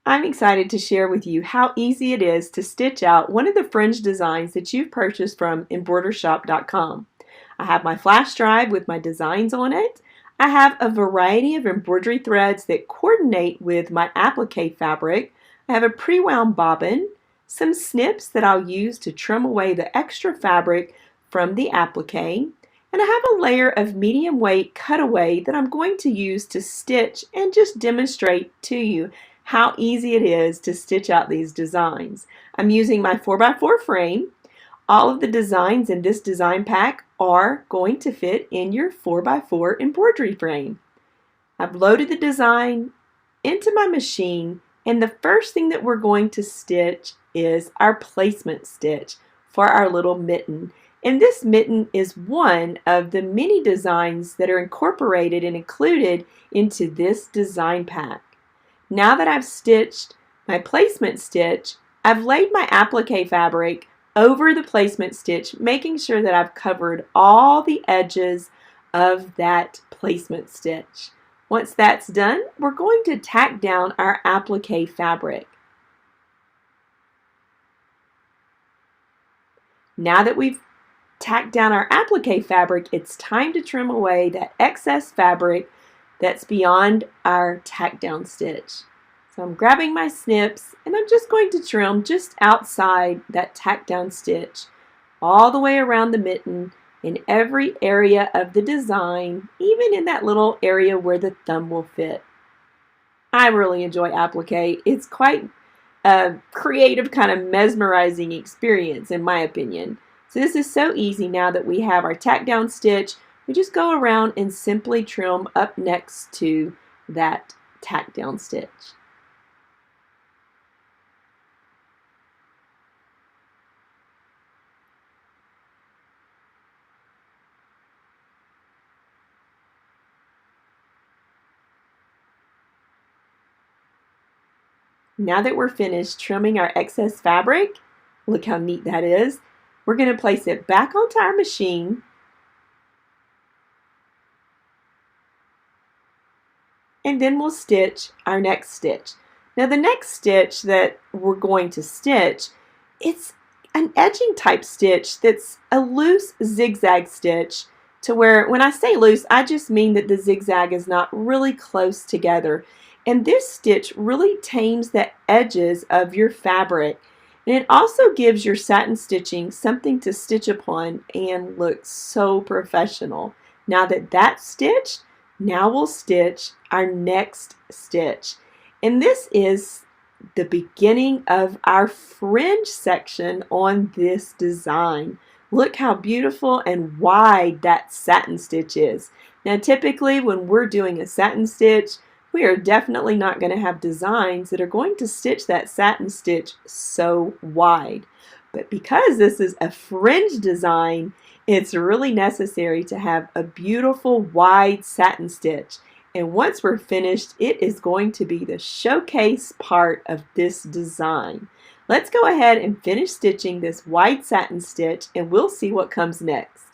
I'm excited to share with you how easy it is to stitch out one of the fringe designs that you've purchased from Embroidershoppe.com. I have my flash drive with my designs on it. I have a variety of embroidery threads that coordinate with my applique fabric. I have a pre-wound bobbin, some snips that I'll use to trim away the extra fabric from the applique, and I have a layer of medium weight cutaway that I'm going to use to stitch and just demonstrate to you how easy it is to stitch out these designs. I'm using my 4x4 frame. All of the designs in this design pack are going to fit in your 4x4 embroidery frame. I've loaded the design into my machine, and the first thing that we're going to stitch is our placement stitch for our little mitten. And this mitten is one of the many designs that are incorporated and included into this design pack. Now that I've stitched my placement stitch, I've laid my applique fabric over the placement stitch, making sure that I've covered all the edges of that placement stitch. Once that's done, we're going to tack down our applique fabric. Now that we've tacked down our applique fabric, it's time to trim away that excess fabric that's beyond our tack down stitch. So I'm grabbing my snips and I'm just going to trim just outside that tack down stitch, all the way around the mitten, in every area of the design, even in that little area where the thumb will fit. I really enjoy applique. It's quite a creative, kind of mesmerizing experience in my opinion. So this is so easy now that we have our tack down stitch. We just go around and simply trim up next to that tack down stitch. Now that we're finished trimming our excess fabric, look how neat that is. We're going to place it back onto our machine and then we'll stitch our next stitch. Now the next stitch that we're going to stitch, it's an edging type stitch that's a loose zigzag stitch, to where when I say loose, I just mean that the zigzag is not really close together. And this stitch really tames the edges of your fabric. And it also gives your satin stitching something to stitch upon and look so professional. Now that that's stitched, now we'll stitch our next stitch. And this is the beginning of our fringe section on this design. Look how beautiful and wide that satin stitch is. Now typically when we're doing a satin stitch, we are definitely not going to have designs that are going to stitch that satin stitch so wide. But because this is a fringe design, it's really necessary to have a beautiful wide satin stitch. And once we're finished, it is going to be the showcase part of this design. Let's go ahead and finish stitching this wide satin stitch and we'll see what comes next.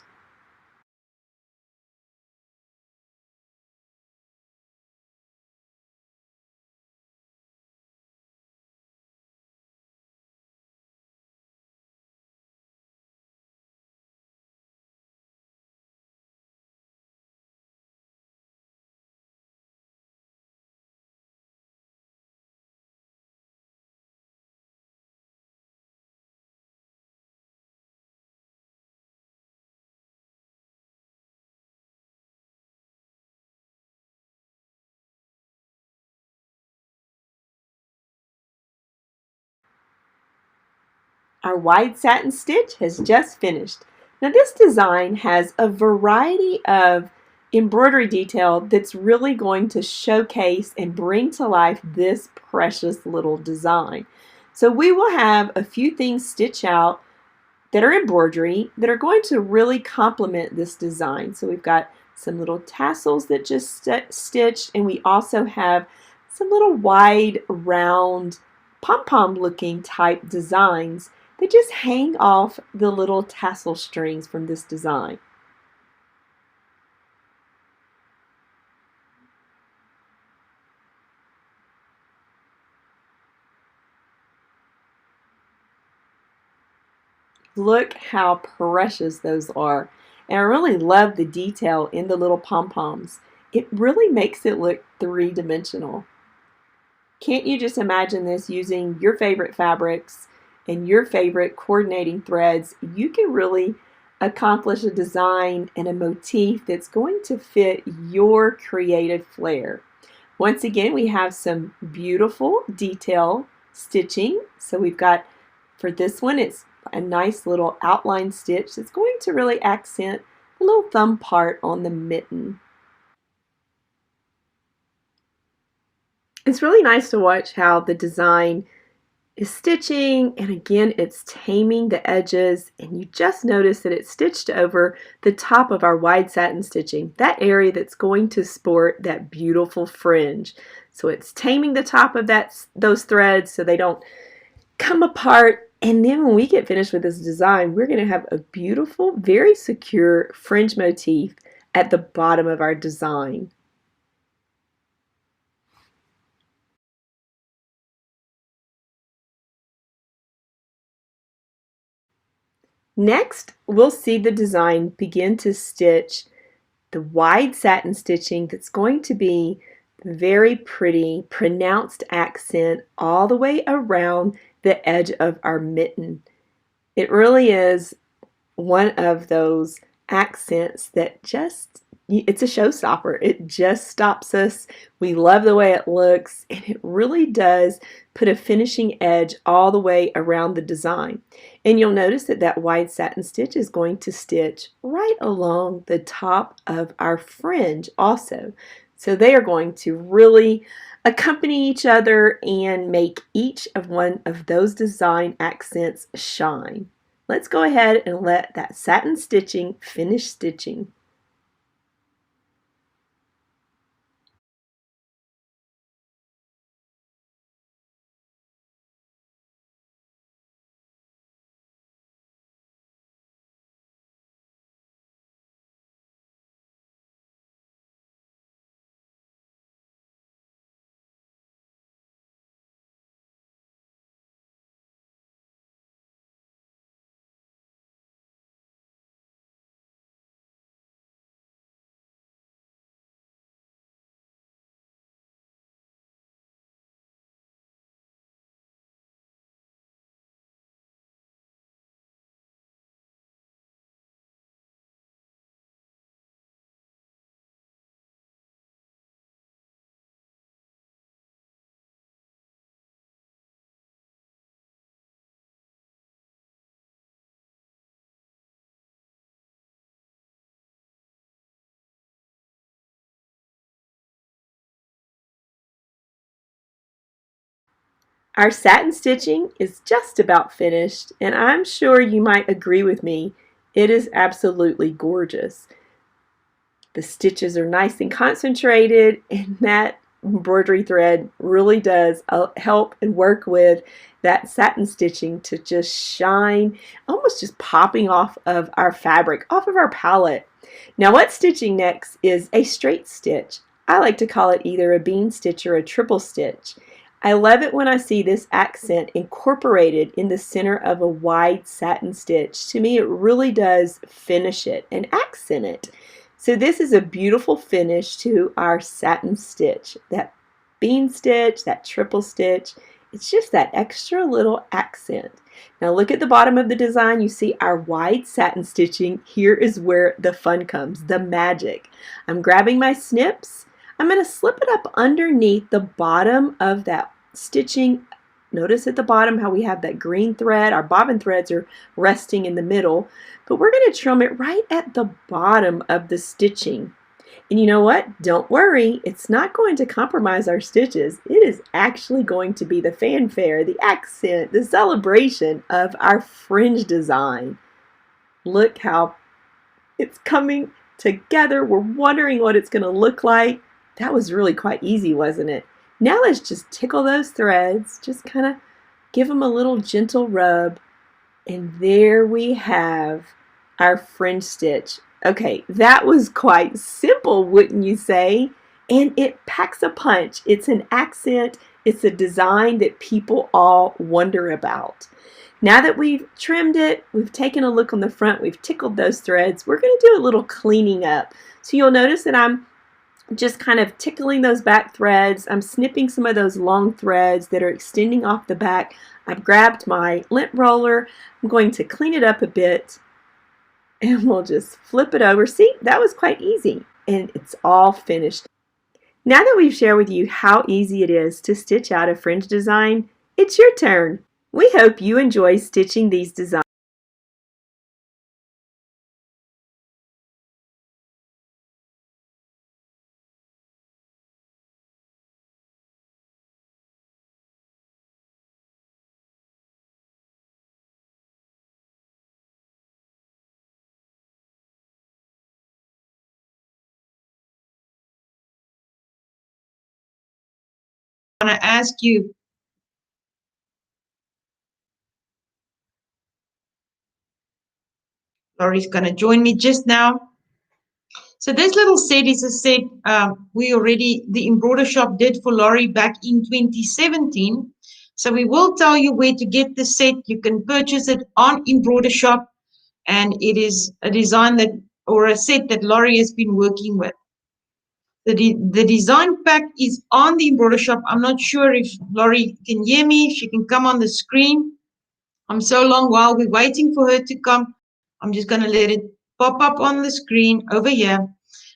Our wide satin stitch has just finished. Now this design has a variety of embroidery detail that's really going to showcase and bring to life this precious little design. So we will have a few things stitch out that are embroidery that are going to really complement this design. So we've got some little tassels that just stitched, and we also have some little wide round pom-pom looking type designs that just hang off the little tassel strings from this design. Look how precious those are. And I really love the detail in the little pom-poms. It really makes it look three-dimensional. Can't you just imagine this using your favorite fabrics and your favorite coordinating threads? You can really accomplish a design and a motif that's going to fit your creative flair. Once again, we have some beautiful detail stitching. So we've got, for this one, it's a nice little outline stitch that's going to really accent the little thumb part on the mitten. It's really nice to watch how the design is stitching, and again it's taming the edges, and you just notice that it's stitched over the top of our wide satin stitching, that area that's going to sport that beautiful fringe. So it's taming the top of those threads so they don't come apart, and then when we get finished with this design, we're going to have a beautiful, very secure fringe motif at the bottom of our design. Next, we'll see the design begin to stitch the wide satin stitching that's going to be very pretty, pronounced accent all the way around the edge of our mitten. It really is one of those accents that just, it's a showstopper. It just stops us. We love the way it looks, and it really does put a finishing edge all the way around the design. And you'll notice that that wide satin stitch is going to stitch right along the top of our fringe also. So they are going to really accompany each other and make each of one of those design accents shine. Let's go ahead and let that satin stitching finish stitching. Our satin stitching is just about finished, and I'm sure you might agree with me. It is absolutely gorgeous. The stitches are nice and concentrated, and that embroidery thread really does help and work with that satin stitching to just shine, almost just popping off of our fabric, off of our palette. Now what's stitching next is a straight stitch. I like to call it either a bean stitch or a triple stitch. I love it when I see this accent incorporated in the center of a wide satin stitch. To me, it really does finish it and accent it. So this is a beautiful finish to our satin stitch. That bean stitch, that triple stitch, it's just that extra little accent. Now look at the bottom of the design. You see our wide satin stitching. Here is where the fun comes, the magic. I'm grabbing my snips. I'm going to slip it up underneath the bottom of that stitching. Notice at the bottom how we have that green thread. Our bobbin threads are resting in the middle, but we're going to trim it right at the bottom of the stitching. And you know what? Don't worry, it's not going to compromise our stitches. It is actually going to be the fanfare, the accent, the celebration of our fringe design. Look how it's coming together. We're wondering what it's going to look like. That was really quite easy, wasn't it? Now let's just tickle those threads, just kind of give them a little gentle rub, and there we have our fringe stitch. Okay, that was quite simple, wouldn't you say? And it packs a punch. It's an accent, it's a design that people all wonder about. Now that we've trimmed it, we've taken a look on the front, we've tickled those threads, we're going to do a little cleaning up. So you'll notice that I'm just kind of tickling those back threads. I'm snipping some of those long threads that are extending off the back. I've grabbed my lint roller. I'm going to clean it up a bit and we'll just flip it over. See, that was quite easy and it's all finished. Now that we've shared with you how easy it is to stitch out a fringe design, it's your turn. We hope you enjoy stitching these designs. I want to ask you, Laurie's going to join me just now. So this little set is a set the Embroider Shop did for Laurie back in 2017. So we will tell you where to get the set. You can purchase it on Embroider Shop, and it is a design or a set that Laurie has been working with. The design pack is on the Embroider Shop. I'm not sure if Laurie can hear me. She can come on the screen. I'm so long while we're waiting for her to come. I'm just going to let it pop up on the screen over here.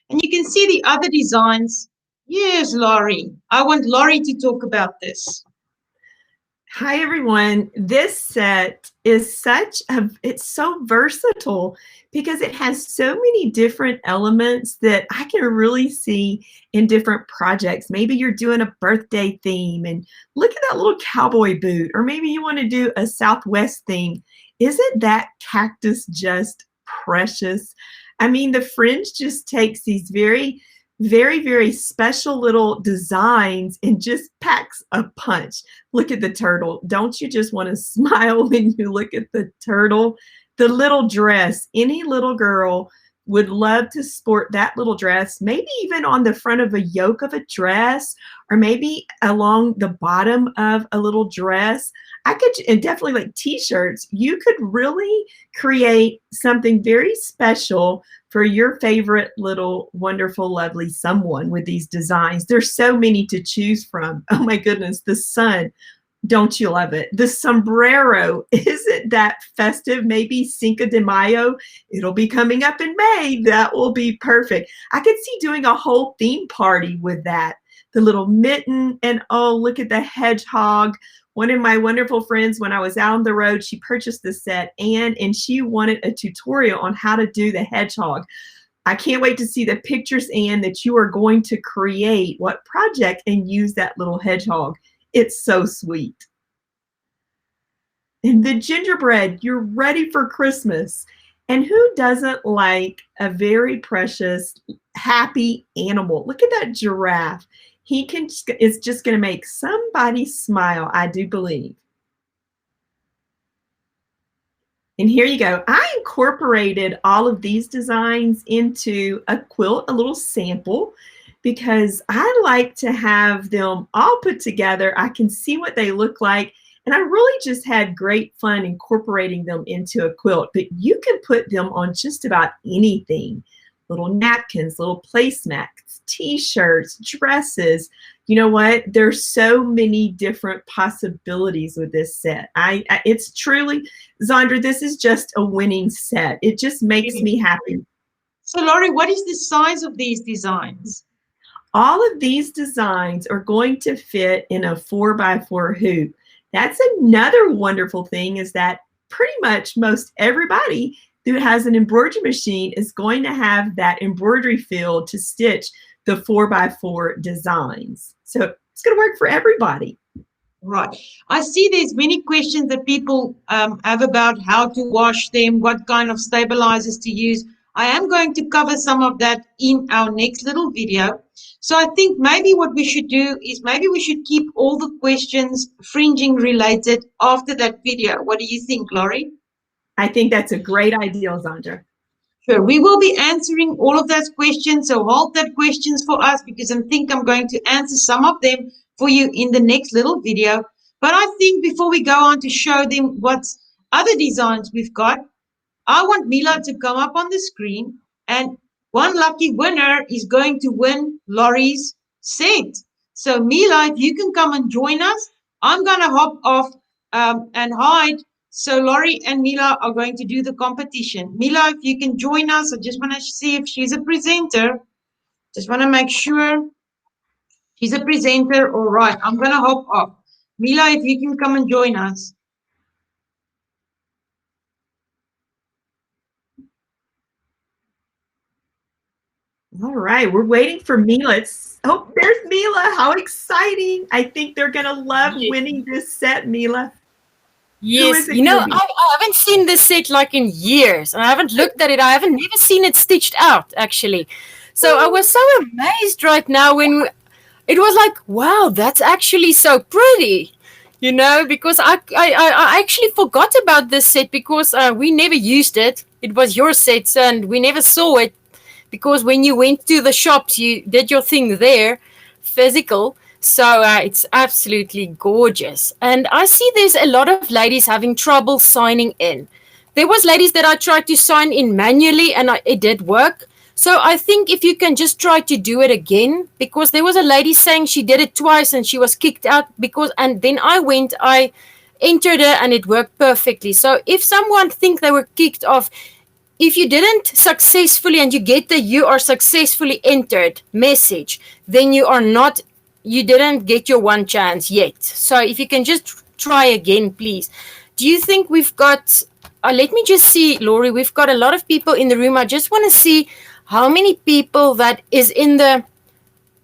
And you can see the other designs. Yes, Laurie. I want Laurie to talk about this. Hi, everyone. This set is it's so versatile because it has so many different elements that I can really see in different projects. Maybe you're doing a birthday theme and look at that little cowboy boot, or maybe you want to do a Southwest theme. Isn't that cactus just precious? I mean, the fringe just takes these very special little designs and just packs a punch. Look at the turtle. Don't you just want to smile when you look at the turtle? The little dress, any little girl would love to sport that little dress, maybe even on the front of a yoke of a dress, or maybe along the bottom of a little dress. And definitely like t-shirts, you could really create something very special for your favorite little wonderful, lovely someone with these designs. There's so many to choose from. Oh my goodness, the sun. Don't you love it? The sombrero, isn't that festive? Maybe Cinco de Mayo. It'll be coming up in May. That will be perfect. I could see doing a whole theme party with that. The little mitten, and oh, look at the hedgehog. One of my wonderful friends, when I was out on the road, she purchased this set, and she wanted a tutorial on how to do the hedgehog. I can't wait to see the pictures, Anne, that you are going to create what project and use that little hedgehog. It's so sweet. And the gingerbread, you're ready for Christmas. And who doesn't like a very precious, happy animal? Look at that giraffe. It's just going to make somebody smile, I do believe. And here you go. I incorporated all of these designs into a quilt, a little sample, because I like to have them all put together. I can see what they look like. And I really just had great fun incorporating them into a quilt. But you can put them on just about anything. Little napkins, little placemats, t-shirts, dresses. You know what? There's so many different possibilities with this set. It's truly, Zandra, this is just a winning set. It just makes me happy. So, Laurie, what is the size of these designs? All of these designs are going to fit in a 4x4 hoop. That's another wonderful thing, is that pretty much most everybody who has an embroidery machine is going to have that embroidery field to stitch the 4x4 designs. So it's going to work for everybody. Right. I see there's many questions that people have about how to wash them, what kind of stabilizers to use. I am going to cover some of that in our next little video. So I think maybe what we should do is maybe we should keep all the questions fringing related after that video. What do you think, Laurie? I think that's a great idea, Zandra. Sure. We will be answering all of those questions. So hold that questions for us, because I think I'm going to answer some of them for you in the next little video. But I think before we go on to show them what's other designs we've got, I want Mila to come up on the screen, and one lucky winner is going to win Laurie's set. So Mila, if you can come and join us, I'm going to hop off and hide. So Laurie and Mila are going to do the competition. Mila, if you can join us, I just want to see if she's a presenter. Just want to make sure she's a presenter. All right, I'm going to hop off. Mila, if you can come and join us. All right, we're waiting for Mila. Oh, there's Mila. How exciting. I think they're going to love winning this set, Mila. Yes, I haven't seen this set like in years, and I haven't looked at it. I haven't never seen it stitched out, actually. So I was so amazed right now when it was like, wow, that's actually so pretty, because I actually forgot about this set because we never used it. It was your set, and we never saw it because when you went to the shops, you did your thing there, physical. So it's absolutely gorgeous. And I see there's a lot of ladies having trouble signing in. There was ladies that I tried to sign in manually and it did work. So I think if you can just try to do it again, because there was a lady saying she did it twice and she was kicked out and then I entered it and it worked perfectly. So if someone think they were kicked off, if you didn't successfully and you get the "you are successfully entered" message, then you didn't get your one chance yet. So if you can just try again, please. Do you think we've got, let me just see, Laurie, we've got a lot of people in the room. I just want to see how many people that is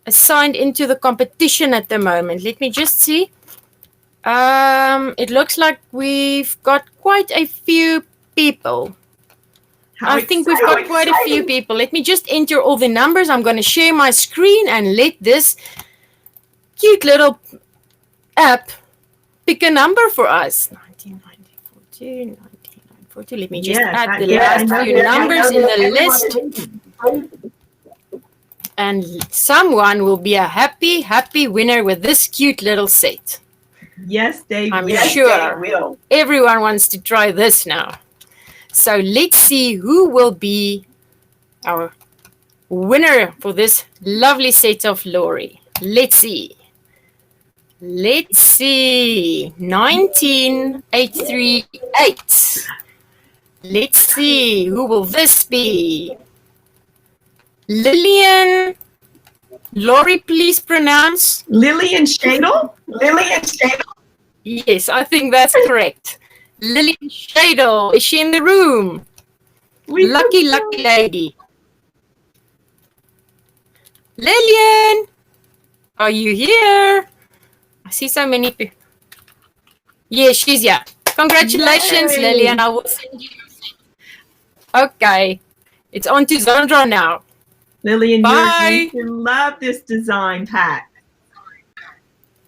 assigned into the competition at the moment. Let me just see. It looks like we've got quite a few people. I think we've got quite a few people. Let me just enter all the numbers. I'm going to share my screen and let this cute little app pick a number for us. 1942, 1942. Let me just add the last few numbers in the list. And someone will be a happy winner with this cute little set. Yes, I'm sure everyone wants to try this now. So let's see who will be our winner for this lovely set of Laurie. Let's see. 19838. Let's see, who will this be? Lillian. Laurie, please pronounce. Lillian Shadle? Yes, I think that's correct. Lillian Shadle. Is she in the room? Lucky lady. Lillian, are you here? I see so many people. Yes, she's here. Congratulations, Lillian. I will send you. Okay. It's on to Zandra now. Lillian, you're going to love this design pack.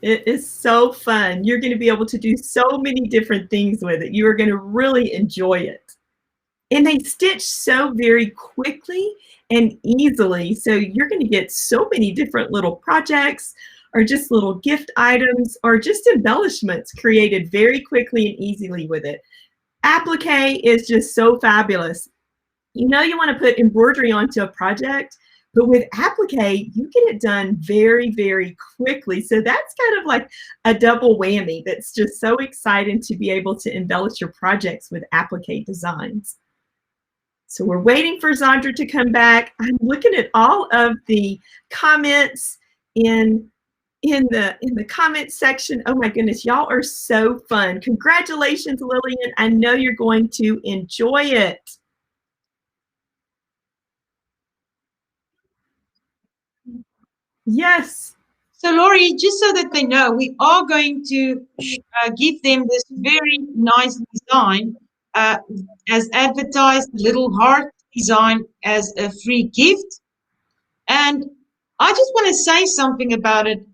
It is so fun. You're going to be able to do so many different things with it. You are going to really enjoy it. And they stitch so very quickly and easily. So you're going to get so many different little projects or just little gift items or just embellishments created very quickly and easily with it. Applique is just so fabulous. You want to put embroidery onto a project, but with applique, you get it done very, very quickly. So that's kind of like a double whammy. That's just so exciting to be able to embellish your projects with applique designs. So we're waiting for Zandra to come back. I'm looking at all of the comments in the comment section. Oh my goodness, y'all are so fun. Congratulations, Lillian. I know you're going to enjoy it. Yes. So Laurie, just so that they know, we are going to give them this very nice design as advertised, little heart design as a free gift. And I just want to say something about it.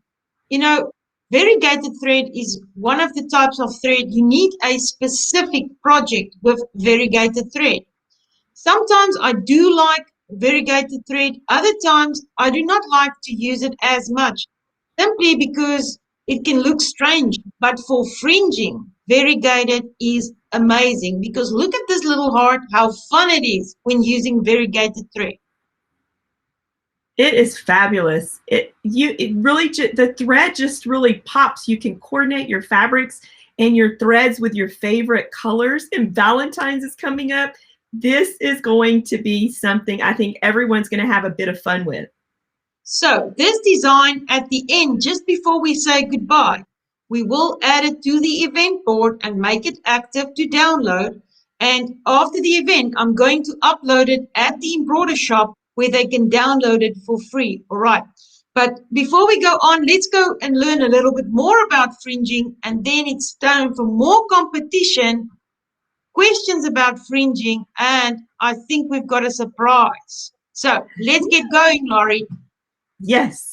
Variegated thread is one of the types of thread. You need a specific project with variegated thread. Sometimes I do like variegated thread. Other times I do not like to use it as much, simply because it can look strange. But for fringing, variegated is amazing because look at this little heart, how fun it is when using variegated thread. It is fabulous. It really the thread just really pops. You can coordinate your fabrics and your threads with your favorite colors. And Valentine's is coming up. This is going to be something I think everyone's going to have a bit of fun with. So this design at the end, just before we say goodbye, we will add it to the event board and make it active to download. And after the event, I'm going to upload it at the Embroider Shop where they can download it for free. All right. But before we go on, let's go and learn a little bit more about fringing. And then it's time for more competition, questions about fringing. And I think we've got a surprise. So let's get going, Laurie. Yes.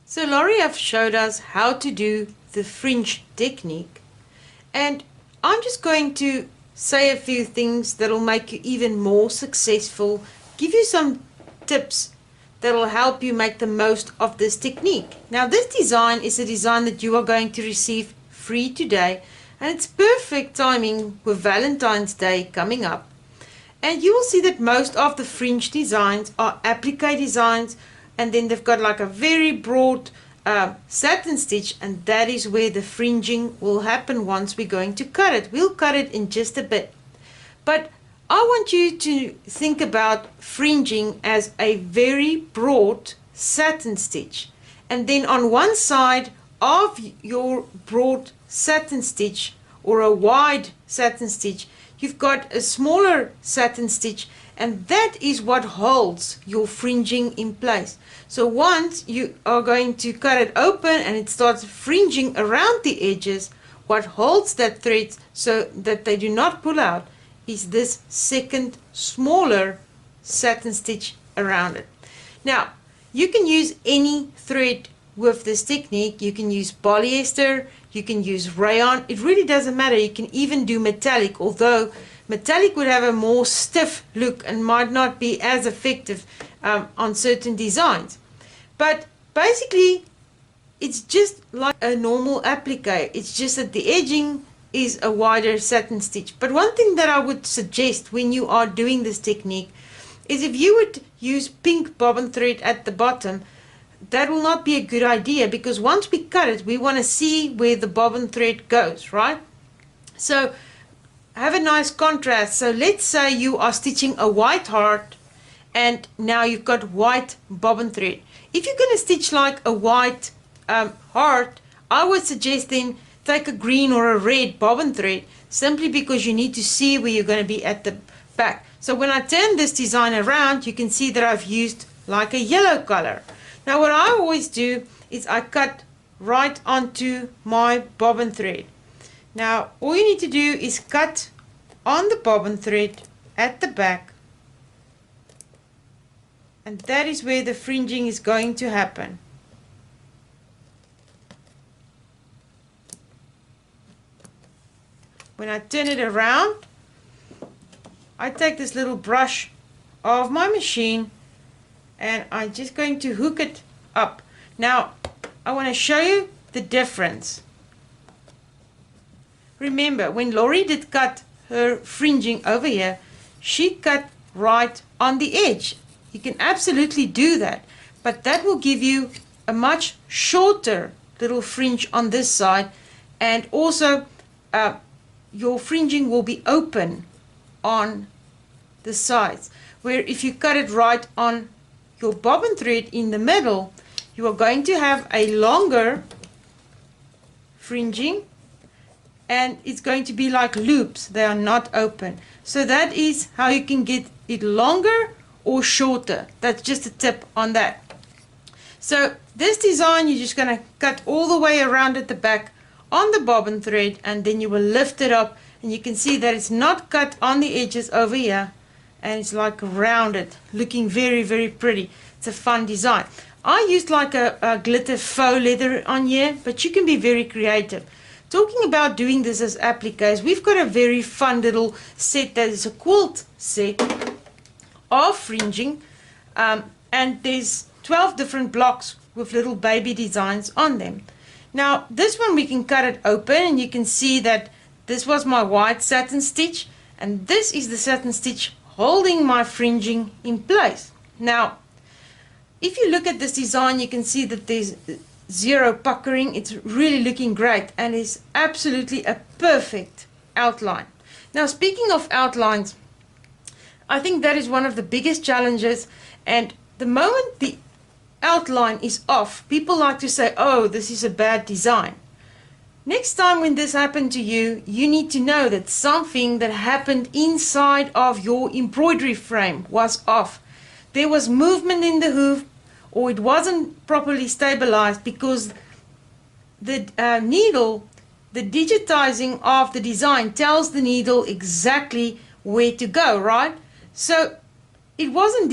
So Laurie have showed us how to do the fringe technique, and I'm just going to say a few things that'll make you even more successful, give you some tips that'll help you make the most of this technique. Now this design is a design that you are going to receive free today, and it's perfect timing with Valentine's Day coming up. And you will see that most of the fringe designs are applique designs, and then they've got like a very broad satin stitch, and that is where the fringing will happen once we're going to cut it. We'll cut it in just a bit. But I want you to think about fringing as a very broad satin stitch. And then on one side of your broad satin stitch or a wide satin stitch, you've got a smaller satin stitch, and that is what holds your fringing in place. So once you are going to cut it open and it starts fringing around the edges, what holds that thread so that they do not pull out is this second smaller satin stitch around it. Now, you can use any thread with this technique. You can use polyester, you can use rayon, it really doesn't matter. You can even do metallic, although metallic would have a more stiff look and might not be as effective on certain designs. But basically, it's just like a normal applique. It's just that the edging is a wider satin stitch. But one thing that I would suggest when you are doing this technique is if you would use pink bobbin thread at the bottom, that will not be a good idea, because once we cut it, we want to see where the bobbin thread goes, right? So have a nice contrast. So let's say you are stitching a white heart and now you've got white bobbin thread. If you're going to stitch like a white heart, I would suggest then take a green or a red bobbin thread, simply because you need to see where you're going to be at the back. So when I turn this design around, you can see that I've used like a yellow color. Now what I always do is I cut right onto my bobbin thread. Now all you need to do is cut on the bobbin thread at the back, and that is where the fringing is going to happen. When I turn it around, I take this little brush of my machine and I'm just going to hook it up. Now I want to show you the difference. Remember, when Laurie did cut her fringing over here, she cut right on the edge. You can absolutely do that, but that will give you a much shorter little fringe on this side, and also your fringing will be open on the sides, where if you cut it right on your bobbin thread in the middle, you are going to have a longer fringing, and it's going to be like loops. They are not open. So that is how you can get it longer or shorter. That's just a tip on that. So this design, you're just going to cut all the way around at the back on the bobbin thread, and then you will lift it up, and you can see that it's not cut on the edges over here, and it's like rounded, looking very, very pretty. It's a fun design. I used like a glitter faux leather on here, but you can be very creative. Talking about doing this as appliques, we've got a very fun little set that is a quilt set of fringing, and there's 12 different blocks with little baby designs on them. Now this one we can cut it open, and you can see that this was my white satin stitch, and this is the satin stitch holding my fringing in place. Now if you look at this design, you can see that there's zero puckering. It's really looking great, and is absolutely a perfect outline. Now speaking of outlines, I think that is one of the biggest challenges, and the moment the outline is off, people like to say, oh, this is a bad design. Next time when this happened to you, you need to know that something that happened inside of your embroidery frame was off. There was movement in the hoop, or it wasn't properly stabilized, because the needle, the digitizing of the design tells the needle exactly where to go, right? So it wasn't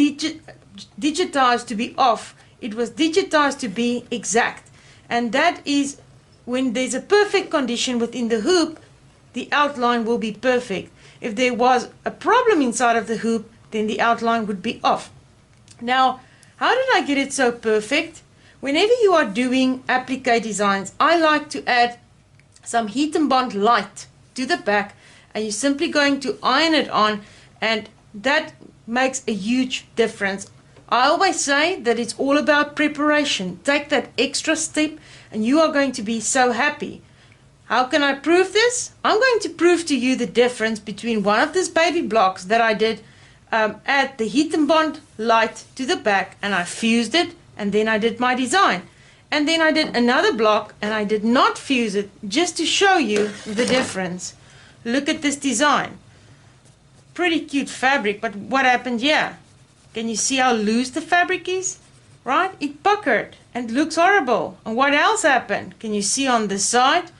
digitized to be off, it was digitized to be exact. And that is when there's a perfect condition within the hoop, the outline will be perfect. If there was a problem inside of the hoop, then the outline would be off. Now, how did I get it so perfect? Whenever you are doing applique designs, I like to add some heat and bond light to the back, and you're simply going to iron it on, and that makes a huge difference. I always say that it's all about preparation. Take that extra step and you are going to be so happy. How can I prove this? I'm going to prove to you the difference between one of these baby blocks that I did add the heat and bond light to the back, and I fused it, and then I did my design. And then I did another block and I did not fuse it, just to show you the difference. Look at this design. Pretty cute fabric, but what happened here? Can you see how loose the fabric is? Right? It puckered and looks horrible. And what else happened? Can you see on this side?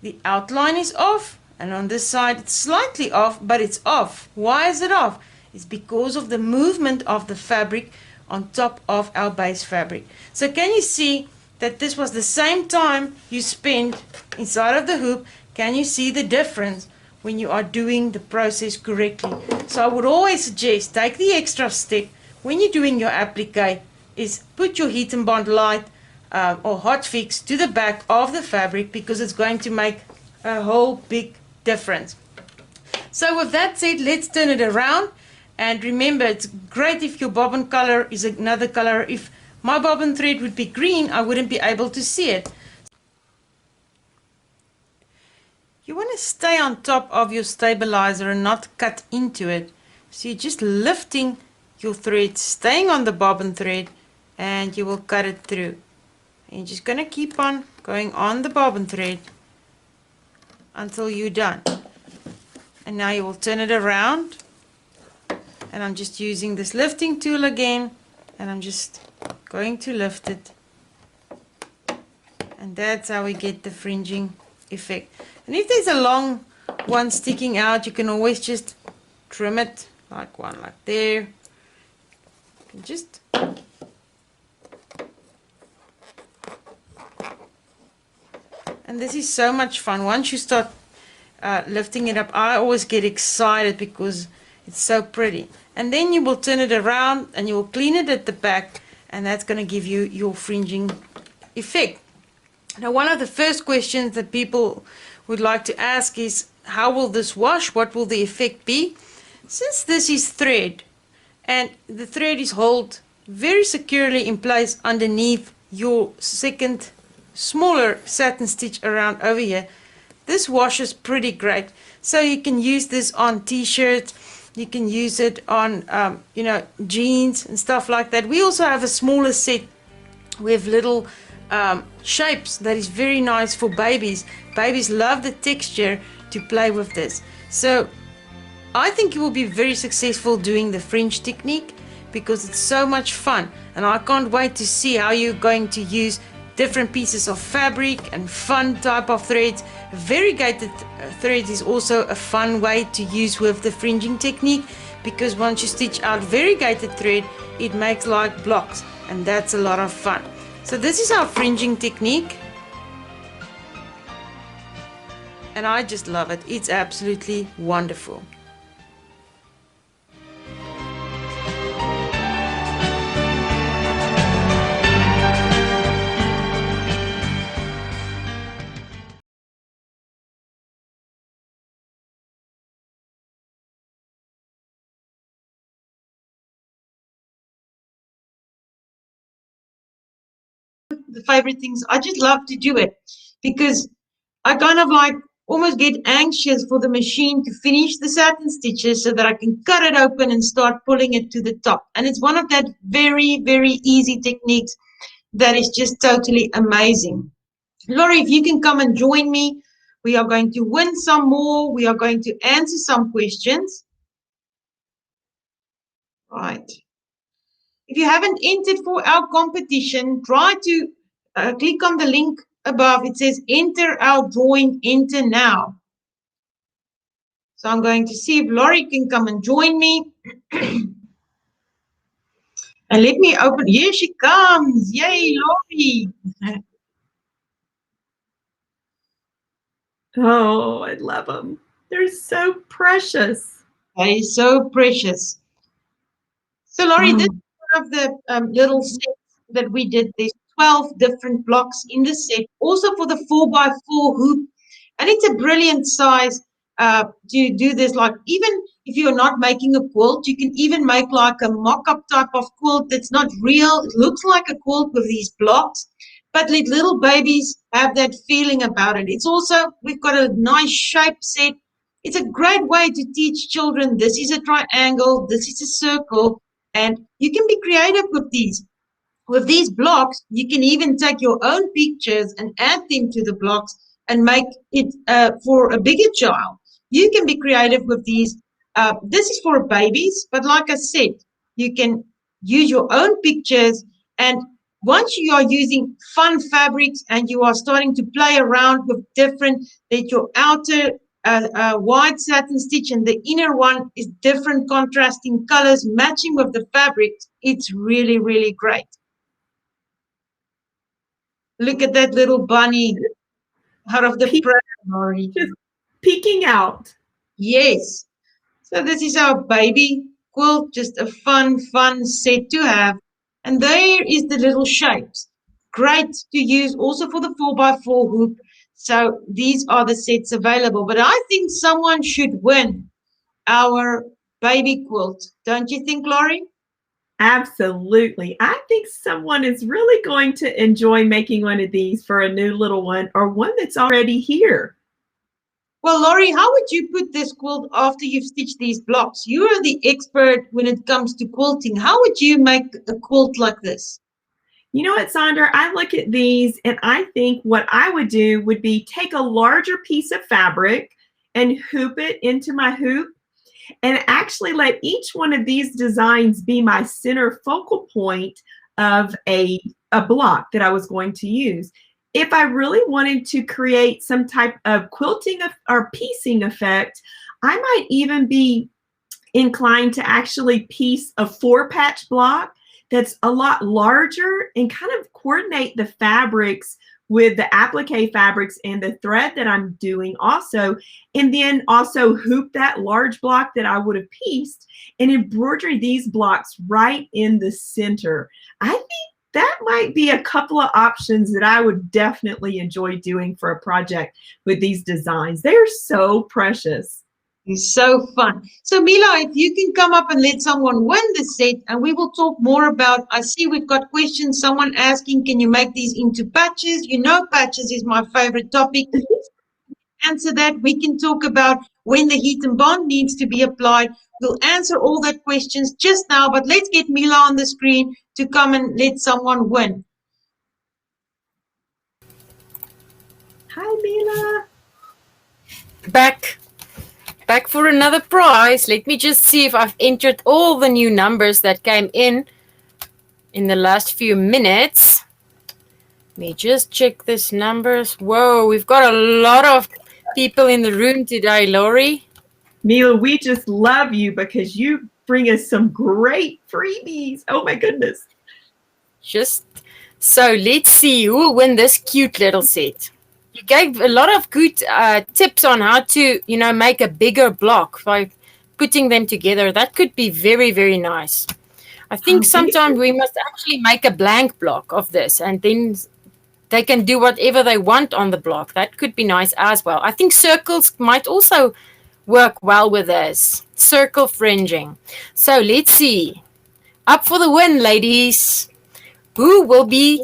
The outline is off, and on this side it's slightly off, but it's off. Why is it off? It's because of the movement of the fabric on top of our base fabric. So can you see that this was the same time you spent inside of the hoop? Can you see the difference when you are doing the process correctly? So I would always suggest take the extra step when you're doing your applique, is put your heat and bond light or hot fix to the back of the fabric, because it's going to make a whole big difference. So with that said, let's turn it around. And remember, it's great if your bobbin color is another color. If my bobbin thread would be green, I wouldn't be able to see it. You want to stay on top of your stabilizer and not cut into it. So you're just lifting your thread, staying on the bobbin thread, and you will cut it through. And you're just going to keep on going on the bobbin thread until you're done. And now you will turn it around. And I'm just using this lifting tool again, and I'm just going to lift it, and that's how we get the fringing effect. And if there's a long one sticking out, you can always just trim it, like one like there. You can just and this is so much fun. Once you start lifting it up, I always get excited because it's so pretty. And then you will turn it around and you will clean it at the back, and that's going to give you your fringing effect. Now, one of the first questions that people would like to ask is, how will this wash? What will the effect be? Since this is thread, and the thread is held very securely in place underneath your second smaller satin stitch around over here, this washes pretty great. So you can use this on t-shirts, you can use it on jeans and stuff like that. We also have a smaller set with little shapes that is very nice for babies. Babies love the texture to play with this. So I think you will be very successful doing the fringe technique, because it's so much fun, and I can't wait to see how you're going to use different pieces of fabric and fun type of threads. Variegated threads is also a fun way to use with the fringing technique, because once you stitch out variegated thread, it makes like blocks, and that's a lot of fun. So this is our fringing technique, and I just love it. It's absolutely wonderful. The favorite things. I just love to do it because I kind of like almost get anxious for the machine to finish the satin stitches so that I can cut it open and start pulling it to the top. And it's one of that very, very easy techniques that is just totally amazing. Laurie, if you can come and join me, we are going to win some more. We are going to answer some questions. Right. If you haven't entered for our competition, try to click on the link above. It says enter our drawing, enter now. So I'm going to see if Laurie can come and join me. And let me open. Here she comes. Yay, Laurie. Oh, I love them. They're so precious. They are so precious. So Laurie, this is one of the little sets that we did. There's 12 different blocks in the set, also for the 4x4 hoop. And it's a brilliant size to do this. Like, even if you're not making a quilt, you can even make like a mock-up type of quilt that's not real. It looks like a quilt with these blocks, but let little babies have that feeling about it. It's also, we've got a nice shape set. It's a great way to teach children, this is a triangle, this is a circle, and you can be creative with these. With these blocks, you can even take your own pictures and add them to the blocks and make it for a bigger child. You can be creative with these. This is for babies, but like I said, you can use your own pictures. And once you are using fun fabrics and you are starting to play around with different, that your outer white satin stitch and the inner one is different contrasting colors matching with the fabric, it's really, really great. Look at that little bunny out of the pram, Laurie. Just peeking out. Yes. So this is our baby quilt, just a fun set to have. And there is the little shapes. Great to use also for the 4x4 hoop. So these are the sets available. But I think someone should win our baby quilt. Don't you think, Laurie? Absolutely. I think someone is really going to enjoy making one of these for a new little one or one that's already here. Well, Laurie, how would you put this quilt after you've stitched these blocks? You are the expert when it comes to quilting. How would you make a quilt like this? You know what, Zandra? I look at these and I think what I would do would be take a larger piece of fabric and hoop it into my hoop and actually let each one of these designs be my center focal point of a block that I was going to use. If I really wanted to create some type of quilting or piecing effect, I might even be inclined to actually piece a 4-patch block that's a lot larger and kind of coordinate the fabrics with the applique fabrics and the thread that I'm doing also, and then also hoop that large block that I would have pieced and embroidery these blocks right in the center. I think that might be a couple of options that I would definitely enjoy doing for a project with these designs. They're so precious. It's so fun. So Mila, if you can come up and let someone win the set, and we will talk more about, I see we've got questions, someone asking, can you make these into patches? You know, patches is my favorite topic. Answer that. We can talk about when the heat and bond needs to be applied. We'll answer all that questions just now, but let's get Mila on the screen to come and let someone win. Hi, Mila. Back for another prize. Let me just see if I've entered all the new numbers that came in the last few minutes. Let me just check this numbers. Whoa, we've got a lot of people in the room today, Laurie. Mila, we just love you because you bring us some great freebies. Oh my goodness. So let's see who will win this cute little set. You gave a lot of good tips on how to, make a bigger block by putting them together. That could be very, very nice. I think sometimes we must actually make a blank block of this, and then they can do whatever they want on the block. That could be nice as well. I think circles might also work well with this. Circle fringing. So let's see. Up for the win, ladies. Who will be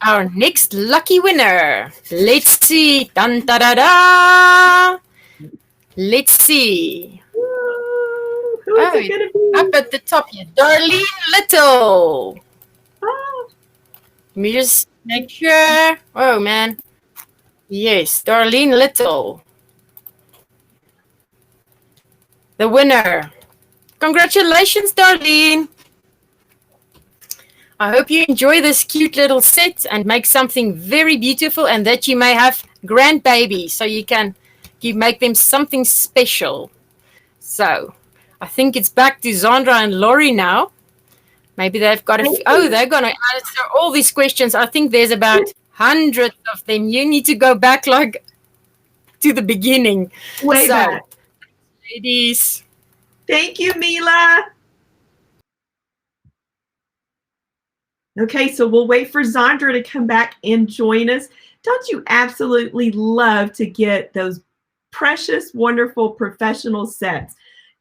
our next lucky winner? Let's see. Dun da da da. Let's see. Who is it going to be? Up at the top here, Darlene Little. Oh. Let me just make sure. Oh, man. Yes, Darlene Little. The winner. Congratulations, Darlene. I hope you enjoy this cute little set and make something very beautiful, and that you may have grandbabies so you make them something special. So I think it's back to Zandra and Laurie now. Maybe they've got they're going to answer all these questions. I think there's about hundreds of them. You need to go back to the beginning. Way back. Ladies. Thank you, Mila. Okay, so we'll wait for Zandra to come back and join us. Don't you absolutely love to get those precious, wonderful professional sets?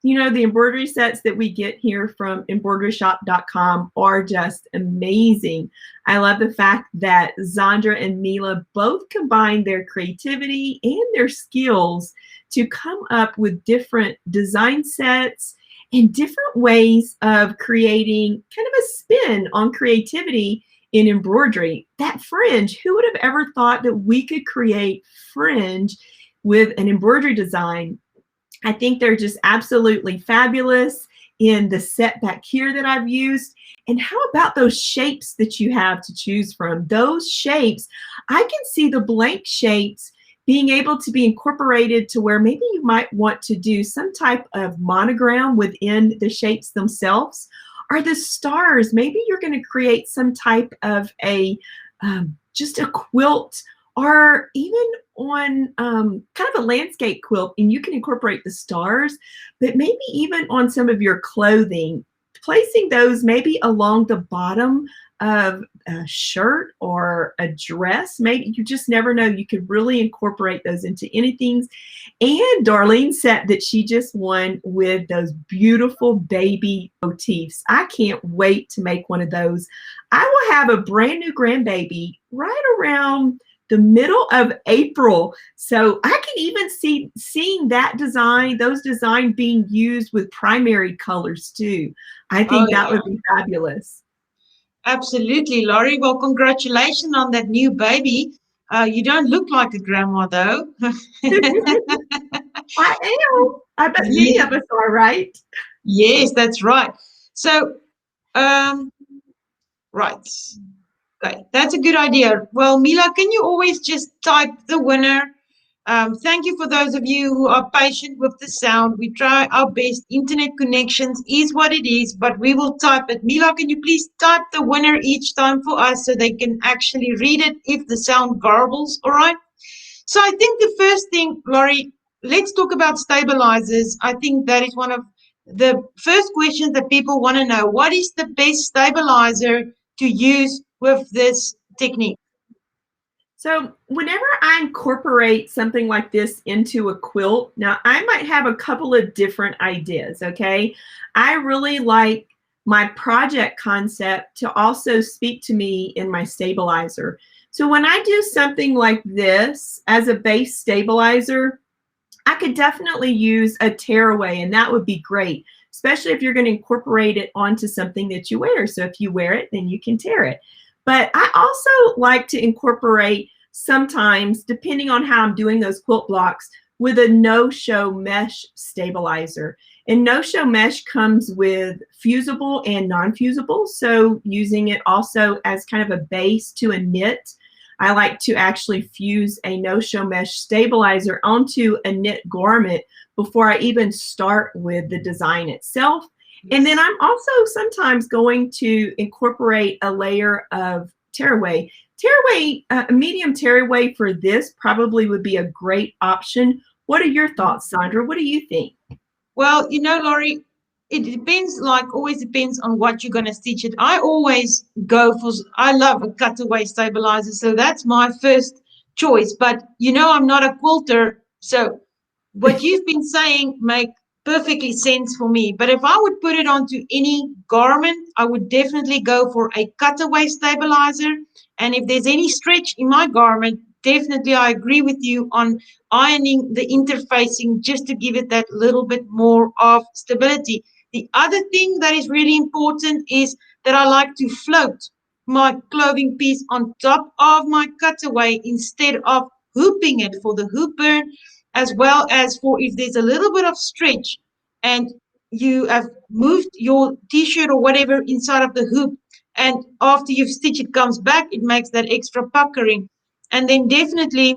The embroidery sets that we get here from Embroidershoppe.com are just amazing. I love the fact that Zandra and Mila both combine their creativity and their skills to come up with different design sets and different ways of creating kind of a spin on creativity in embroidery. That fringe, who would have ever thought that we could create fringe with an embroidery design? I think they're just absolutely fabulous in the set back here that I've used. And how about those shapes that you have to choose from? Those shapes, I can see the blank shapes being able to be incorporated to where maybe you might want to do some type of monogram within the shapes themselves. Or the stars, maybe you're going to create some type of just a quilt, or even on kind of a landscape quilt, and you can incorporate the stars, but maybe even on some of your clothing, placing those maybe along the bottom of a shirt or a dress. Maybe you just never know. You could really incorporate those into anything. And Darlene's set that she just won with those beautiful baby motifs. I can't wait to make one of those. I will have a brand new grandbaby right around the middle of April. So I can even seeing that design, those designs being used with primary colors too. I think that would be fabulous. Absolutely, Laurie. Well, congratulations on that new baby. You don't look like a grandma, though. I am. I bet many of us are, right? Yes, that's right. So, right. Okay, that's a good idea. Well, Mila, can you always just type the winner? Thank you for those of you who are patient with the sound. We try our best. Internet connections is what it is, but we will type it. Mila, can you please type the winner each time for us so they can actually read it if the sound garbles, all right? So I think the first thing, Laurie, let's talk about stabilizers. I think that is one of the first questions that people want to know. What is the best stabilizer to use with this technique? So whenever I incorporate something like this into a quilt, now I might have a couple of different ideas, okay? I really like my project concept to also speak to me in my stabilizer. So when I do something like this as a base stabilizer, I could definitely use a tearaway, and that would be great, especially if you're going to incorporate it onto something that you wear. So if you wear it, then you can tear it. But I also like to incorporate sometimes, depending on how I'm doing those quilt blocks, with a no-show mesh stabilizer. And no-show mesh comes with fusible and non-fusible. So using it also as kind of a base to a knit I like to actually fuse a no-show mesh stabilizer onto a knit garment before I even start with the design itself. And then I'm also sometimes going to incorporate a layer of tearaway. Tearaway, a medium tearaway for this probably would be a great option. What are your thoughts, Zandra? What do you think? Well, Laurie, it depends, like always depends on what you're going to stitch it. I always go for, I love a cutaway stabilizer, so that's my first choice. But I'm not a quilter, so what you've been saying make perfectly sense for me. But if I would put it onto any garment, I would definitely go for a cutaway stabilizer. And if there's any stretch in my garment, definitely I agree with you on ironing the interfacing just to give it that little bit more of stability. The other thing that is really important is that I like to float my clothing piece on top of my cutaway instead of hooping it for the hooper, as well as for if there's a little bit of stretch and you have moved your t-shirt or whatever inside of the hoop, and after you've stitched it comes back, it makes that extra puckering. And then definitely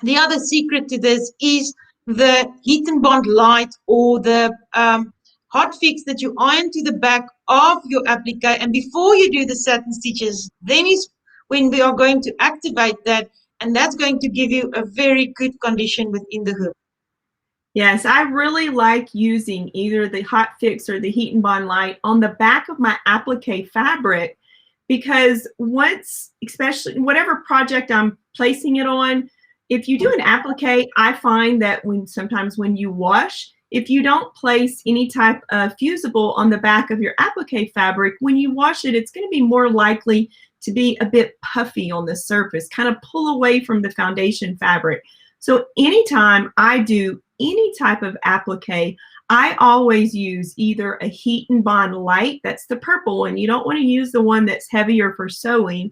the other secret to this is the heat and bond light, or the hot fix that you iron to the back of your applique. And before you do the satin stitches, then is when we are going to activate that, and that's going to give you a very good condition within the hoop. Yes, I really like using either the hot fix or the heat and bond light on the back of my applique fabric, because once, especially whatever project I'm placing it on, if you do an applique, I find that sometimes when you wash, if you don't place any type of fusible on the back of your applique fabric, when you wash it, it's going to be more likely to be a bit puffy on the surface, kind of pull away from the foundation fabric. So anytime I do any type of applique, I always use either a heat and bond light, that's the purple one, you don't want to use the one that's heavier for sewing,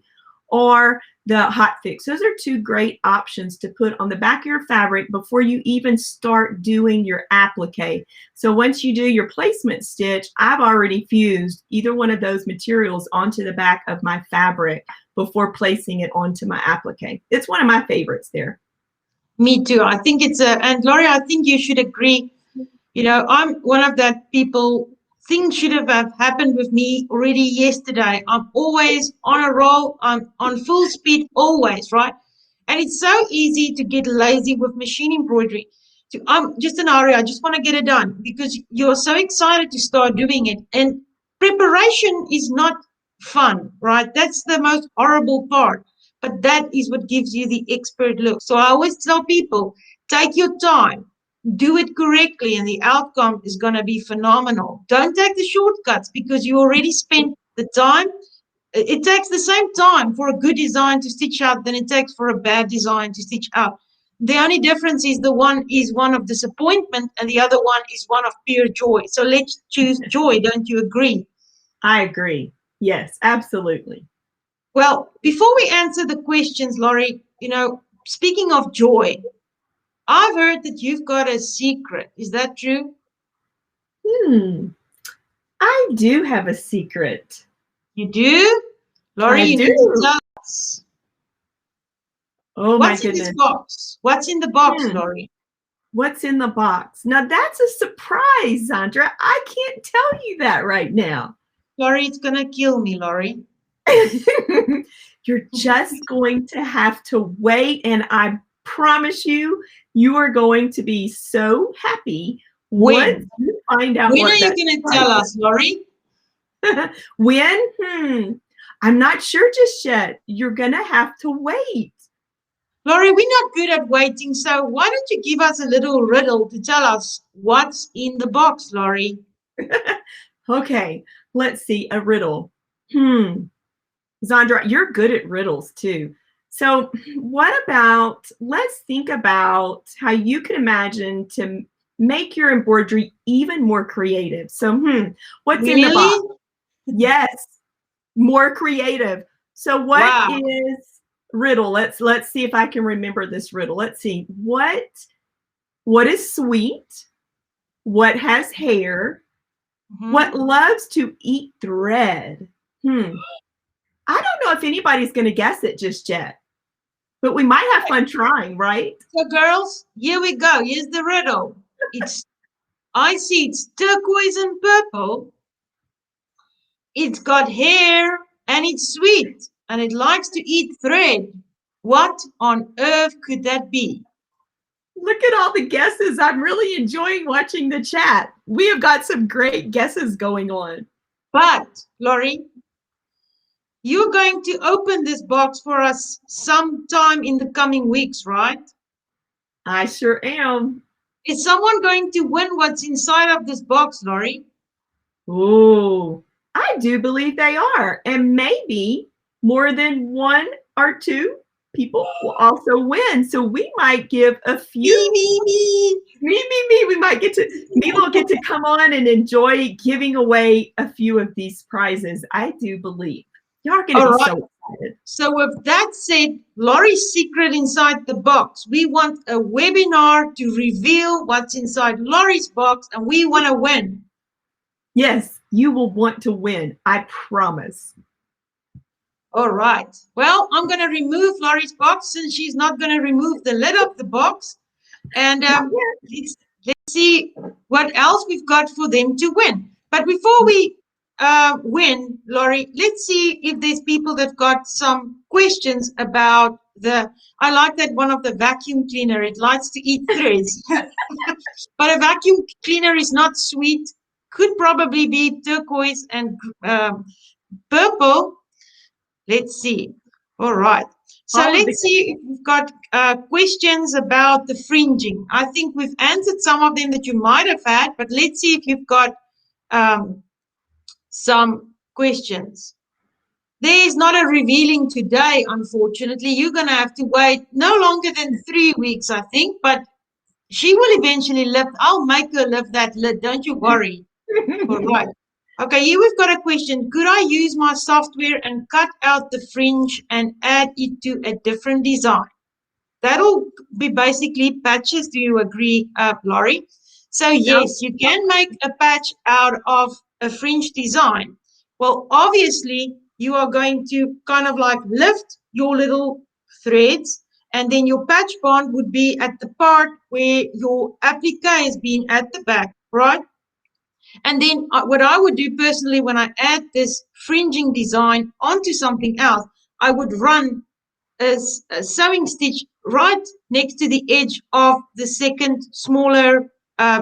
or the hot fix. Those are two great options to put on the back of your fabric before you even start doing your applique. So once you do your placement stitch, I've already fused either one of those materials onto the back of my fabric before placing it onto my applique. It's one of my favorites there. Me too. I think it's and Laurie, I think you should agree. I'm one of that people, things should have happened with me already yesterday. I'm always on a roll. I'm on full speed always, right? And it's so easy to get lazy with machine embroidery. I'm just an hurry. I just want to get it done because you're so excited to start doing it. And preparation is not fun, right? That's the most horrible part. But that is what gives you the expert look. So I always tell people, take your time, do it correctly, and the outcome is going to be phenomenal. Don't take the shortcuts because you already spent the time. It takes the same time for a good design to stitch out than it takes for a bad design to stitch out. The only difference is the one is one of disappointment and the other one is one of pure joy. So let's choose joy. Don't you agree? I agree. Yes, absolutely. Well, before we answer the questions, Laurie, speaking of joy, I've heard that you've got a secret. Is that true? I do have a secret. You do? Laurie, you need to tell us. Oh, What's my in goodness. this box? What's in the box, Laurie? What's in the box? Now, that's a surprise, Zandra. I can't tell you that right now. Laurie, it's going to kill me, Laurie. You're just going to have to wait, and I promise you, you are going to be so happy once you find out. When are you going to tell us, Laurie? When? I'm not sure just yet. You're going to have to wait. Laurie, we're not good at waiting, so why don't you give us a little riddle to tell us what's in the box, Laurie? Okay, let's see, a riddle. Zandra, you're good at riddles too. So let's think about how you can imagine to make your embroidery even more creative. So, what's in the box? Yes, more creative. So what is riddle? Let's see if I can remember this riddle. Let's see. What is sweet? What has hair? What loves to eat thread? I don't know if anybody's going to guess it just yet. but we might have fun trying, right? So girls, here we go. Here's the riddle. I see it's turquoise and purple. It's got hair and it's sweet and it likes to eat thread. What on earth could that be? Look at all the guesses. I'm really enjoying watching the chat. We have got some great guesses going on. But, Laurie, you're going to open this box for us sometime in the coming weeks, right? I sure am. Is someone going to win what's inside of this box, Laurie? Oh, I do believe they are. And maybe more than one or two people will also win. So we might give a few. Me. We might get to, me will get to come on and enjoy giving away a few of these prizes. I do believe. Y'all are going to be so excited. So with that said, Laurie's secret inside the box. We want a webinar to reveal what's inside Laurie's box, and we want to win. Yes, you will want to win. I promise. All right. Well, I'm going to remove Laurie's box since she's not going to remove the lid of the box. And let's see what else we've got for them to win. But before we win, Laurie, let's see if there's people that got some questions about I like that one of the vacuum cleaner, it likes to eat threads. But a vacuum cleaner is not sweet, could probably be turquoise and purple. Let's see. All right. So let's see if we've got questions about the fringing. I think we've answered some of them that you might have had, but let's see if you've got some questions. There is not a revealing today, unfortunately. You're going to have to wait no longer than 3 weeks, I think, but she will eventually lift. I'll make her lift that lid. Don't you worry. All right. Okay, here we've got a question. Could I use my software and cut out the fringe and add it to a different design? That'll be basically patches. Do you agree, Laurie? So yes, you can make a patch out of a fringe design. Well, obviously, you are going to kind of like lift your little threads, and then your patch bond would be at the part where your applique has been at the back, right? And then what I would do personally when I add this fringing design onto something else, I would run a sewing stitch right next to the edge of the second smaller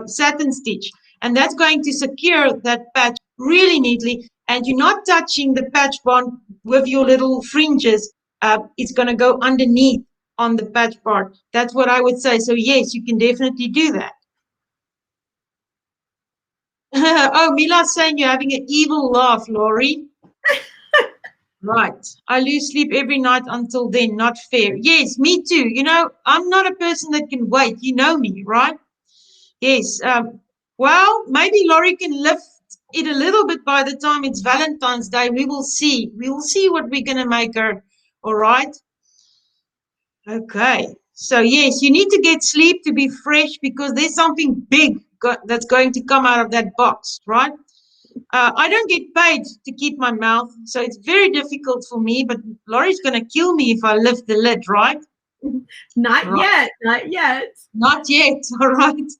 satin stitch. And that's going to secure that patch really neatly. And you're not touching the patch bond with your little fringes. It's going to go underneath on the patch part. That's what I would say. So yes, you can definitely do that. Oh, Mila's saying you're having an evil laugh, Laurie. Right. I lose sleep every night until then. Not fair. Yes, me too. You know, I'm not a person that can wait. You know me, right? Yes. Well, maybe Laurie can lift it a little bit by the time it's Valentine's Day. We will see. We will see what we're going to make her. All right. Okay. So, yes, you need to get sleep to be fresh because there's something big that's going to come out of that box, right? I don't get paid to keep my mouth, so it's very difficult for me, but Laurie's going to kill me if I lift the lid, right? Not yet. Not yet, all right.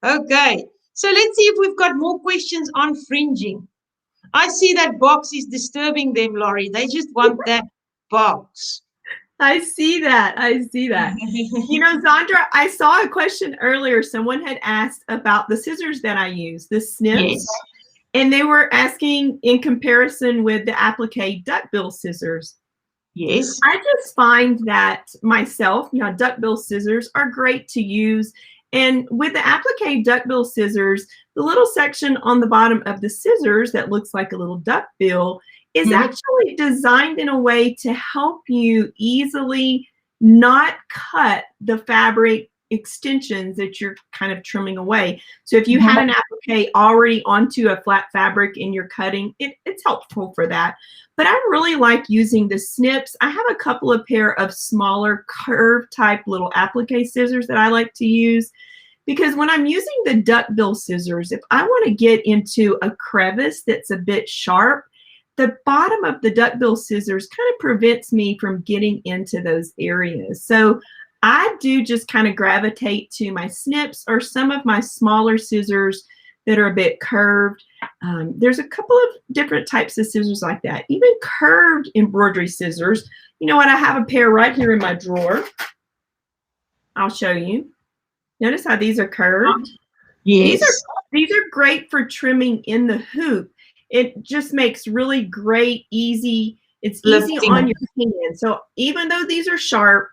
Okay, so let's see if we've got more questions on fringing. I see that box is disturbing them, Laurie. They just want that box. I see that. You know, Zandra, I saw a question earlier. Someone had asked about the scissors that I use, the snips. Yes. And they were asking in comparison with the Applique Duckbill scissors. Yes. I just find that myself, you know, Duckbill scissors are great to use. And with the Applique Duckbill scissors, the little section on the bottom of the scissors that looks like a little duckbill is actually designed in a way to help you easily not cut the fabric extensions that you're kind of trimming away. So if you had an applique already onto a flat fabric and you're cutting, it's helpful for that. But I really like using the snips. I have a couple of pair of smaller curve type little applique scissors that I like to use because when I'm using the duckbill scissors, if I want to get into a crevice that's a bit sharp, the bottom of the duckbill scissors kind of prevents me from getting into those areas. So I do just kind of gravitate to my snips or some of my smaller scissors that are a bit curved. There's a couple of different types of scissors like that. Even curved embroidery scissors. You know what? I have a pair right here in my drawer. I'll show you. Notice how these are curved? Yes. These are great for trimming in the hoop. It just makes really great, easy. It's easy on your hand. So even though these are sharp,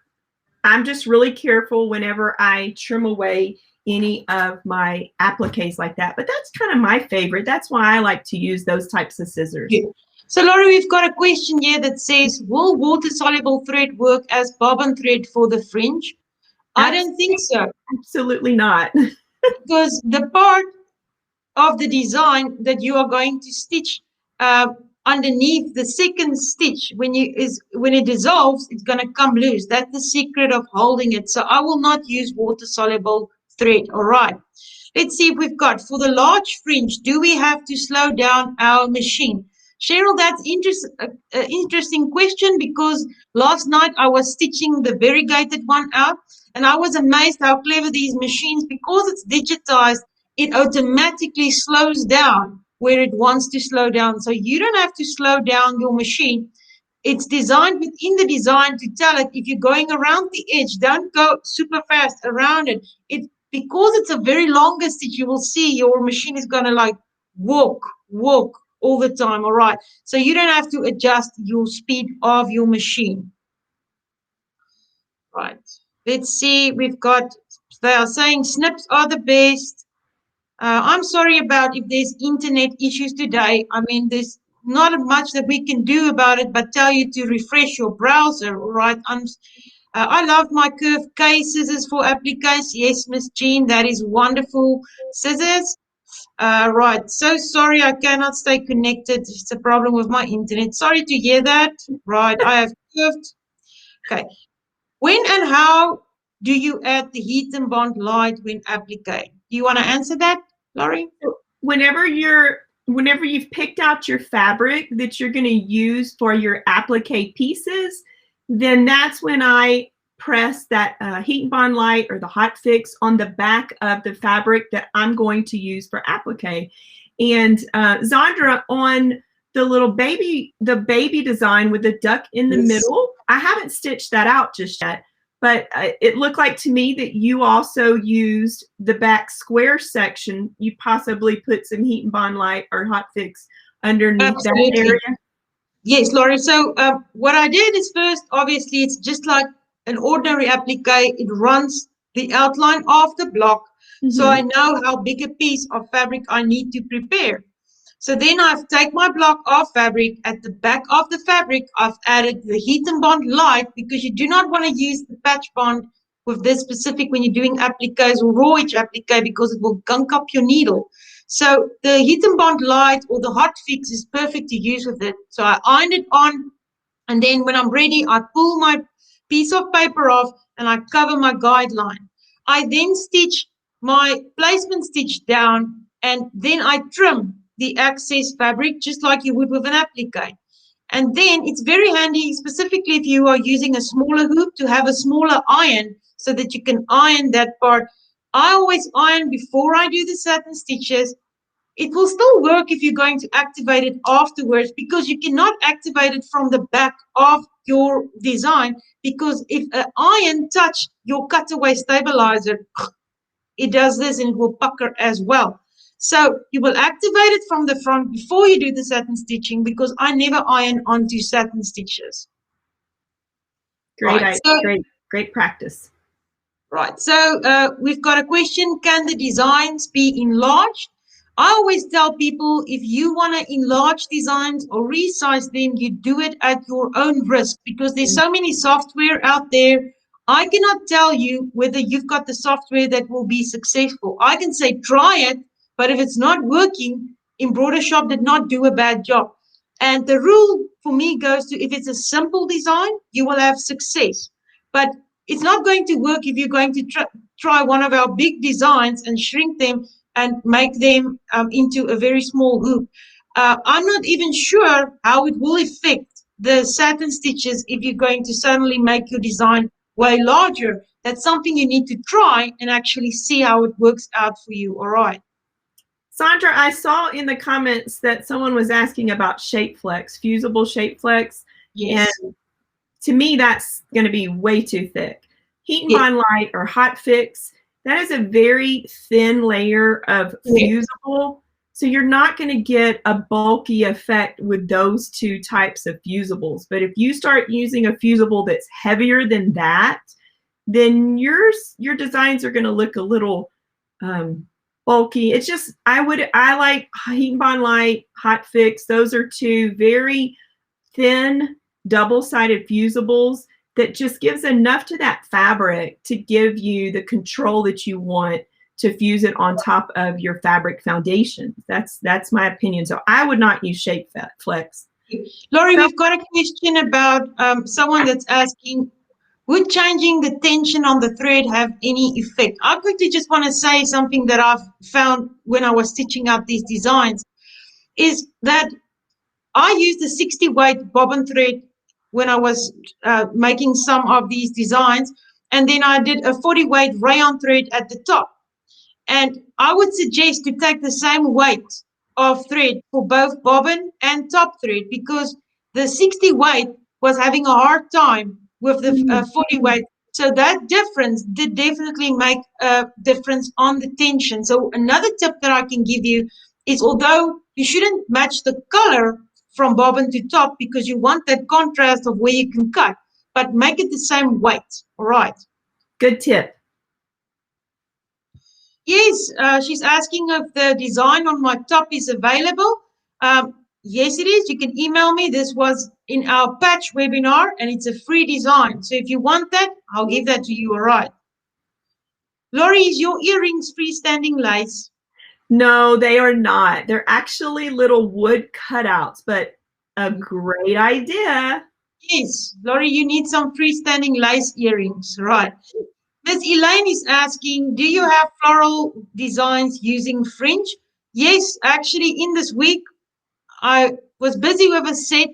I'm just really careful whenever I trim away any of my appliques like that. But that's kind of my favorite. That's why I like to use those types of scissors. Yeah. So, Laurie, we've got a question here that says, will water-soluble thread work as bobbin thread for the fringe? I don't think so. Absolutely not. Because the part of the design that you are going to stitch underneath the second stitch, when it dissolves, it's going to come loose. That's the secret of holding it. So I will not use water-soluble thread. All right. Let's see if we've got, for the large fringe, do we have to slow down our machine? Cheryl, that's interesting question, because last night I was stitching the variegated one out, and I was amazed how clever these machines, because it's digitized, it automatically slows down where it wants to slow down. So you don't have to slow down your machine. It's designed within the design to tell it, if you're going around the edge, don't go super fast around it. Because it's a very longer stitch, you will see your machine is going to like walk all the time. All right. So you don't have to adjust your speed of your machine. Right. Let's see. They are saying snips are the best. I'm sorry about if there's internet issues today. I mean, there's not much that we can do about it, but tell you to refresh your browser. All right. I love my curved K scissors for appliques. Yes, Miss Jean, that is wonderful scissors. Right. So sorry I cannot stay connected. It's a problem with my internet. Sorry to hear that. Right. I have curved. Okay. When and how do you add the heat and bond light when applique? Do you want to answer that, Laurie? Whenever you've picked out your fabric that you're going to use for your applique pieces, then that's when I press that heat and bond light or the hot fix on the back of the fabric that I'm going to use for applique. And Zandra, on the baby design with the duck in the middle, I haven't stitched that out just yet, but it looked like to me that you also used the back square section. You possibly put some heat and bond light or hot fix underneath that area. Yes, Laurie. So what I did is, first, obviously, it's just like an ordinary applique. It runs the outline of the block. Mm-hmm. So I know how big a piece of fabric I need to prepare. So then I've taken my block of fabric. At the back of the fabric, I've added the heat and bond light, because you do not want to use the patch bond with this specific when you're doing appliques or raw edge applique, because it will gunk up your needle. So the heat and bond light or the hot fix is perfect to use with it. So I ironed it on, and then when I'm ready, I pull my piece of paper off and I cover my guideline. I then stitch my placement stitch down, and then I trim the excess fabric just like you would with an applique. And then it's very handy, specifically if you are using a smaller hoop, to have a smaller iron so that you can iron that part. I always iron before I do the satin stitches. It will still work if you're going to activate it afterwards, because you cannot activate it from the back of your design, because if an iron touch your cutaway stabilizer, it does this and it will pucker as well. So you will activate it from the front before you do the satin stitching, because I never iron onto satin stitches. Great practice. Right. So we've got a question. Can the designs be enlarged? I always tell people, if you want to enlarge designs or resize them, you do it at your own risk, because there's so many software out there. I cannot tell you whether you've got the software that will be successful. I can say try it, but if it's not working, Embroidershop did not do a bad job. And the rule for me goes to, if it's a simple design, you will have success. But it's not going to work if you're going to try one of our big designs and shrink them and make them into a very small hoop. I'm not even sure how it will affect the satin stitches if you're going to suddenly make your design way larger. That's something you need to try and actually see how it works out for you. All right. Zandra, I saw in the comments that someone was asking about shape flex, fusible shape flex. Yes. And to me, that's going to be way too thick. Heat and Yes. Bond Light or Hot Fix, that is a very thin layer of fusible. So you're not going to get a bulky effect with those two types of fusibles. But if you start using a fusible that's heavier than that, then your designs are going to look a little bulky. It's just, I like Heat and Bond Light, Hot Fix. Those are two very thin double-sided fusibles that just gives enough to that fabric to give you the control that you want to fuse it on top of your fabric foundation. That's my opinion. So I would not use shape flex. Laurie, we've got a question about someone that's asking, would changing the tension on the thread have any effect? I quickly just want to say something that I've found when I was stitching out these designs is that I used a 60 weight bobbin thread when I was making some of these designs, and then I did a 40 weight rayon thread at the top. And I would suggest to take the same weight of thread for both bobbin and top thread, because the 60 weight was having a hard time with the 40 weight. So that difference did definitely make a difference on the tension. So another tip that I can give you is, although you shouldn't match the color from bobbin to top because you want that contrast of where you can cut, but make it the same weight. All right. Good tip. Yes, she's asking if the design on my top is available. Yes, it is. You can email me. This was in our patch webinar, and it's a free design. So if you want that, I'll give that to you. All right. Laurie, is your earrings freestanding lace? No, they are not. They're actually little wood cutouts, but a great idea. Yes, Laurie, you need some freestanding lace earrings. Right. Miss Elaine is asking, do you have floral designs using Fringe? Yes, actually, in this week, I was busy with a set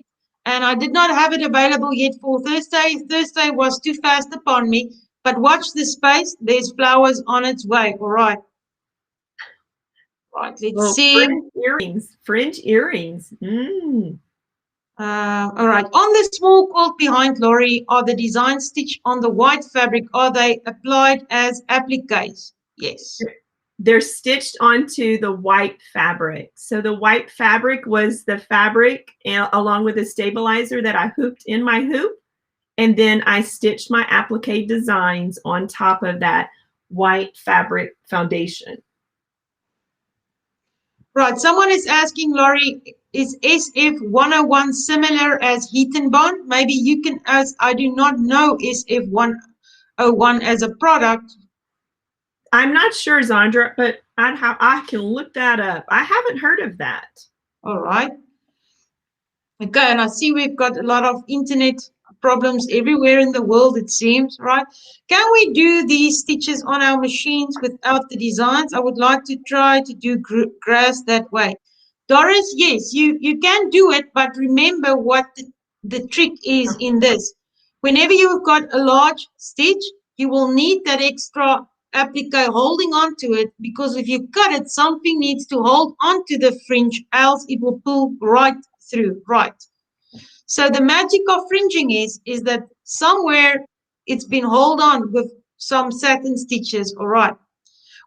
and I did not have it available yet for Thursday. Thursday was too fast upon me, but watch the space. There's flowers on its way. All right. Right, let's see. Fringe earrings. All right. On the small quilt behind Laurie, are the designs stitched on the white fabric? Are they applied as appliques? Yes. They're stitched onto the white fabric. So the white fabric was the fabric along with a stabilizer that I hooped in my hoop. And then I stitched my applique designs on top of that white fabric foundation. Right. Someone is asking, Laurie, is SF 101 similar as Heat and Bond? Maybe you can ask. I do not know SF 101 as a product. I'm not sure, Zandra, but I can look that up. I haven't heard of that. All right. Okay, and I see we've got a lot of internet problems everywhere in the world, it seems, right? Can we do these stitches on our machines without the designs? I would like to try to do grass that way. Doris, yes, you can do it, but remember what the trick is in this. Whenever you've got a large stitch, you will need that extra applique holding on to it, because if you cut it, something needs to hold onto the fringe, else it will pull right through, right? So the magic of fringing is that somewhere it's been held on with some satin stitches. All right.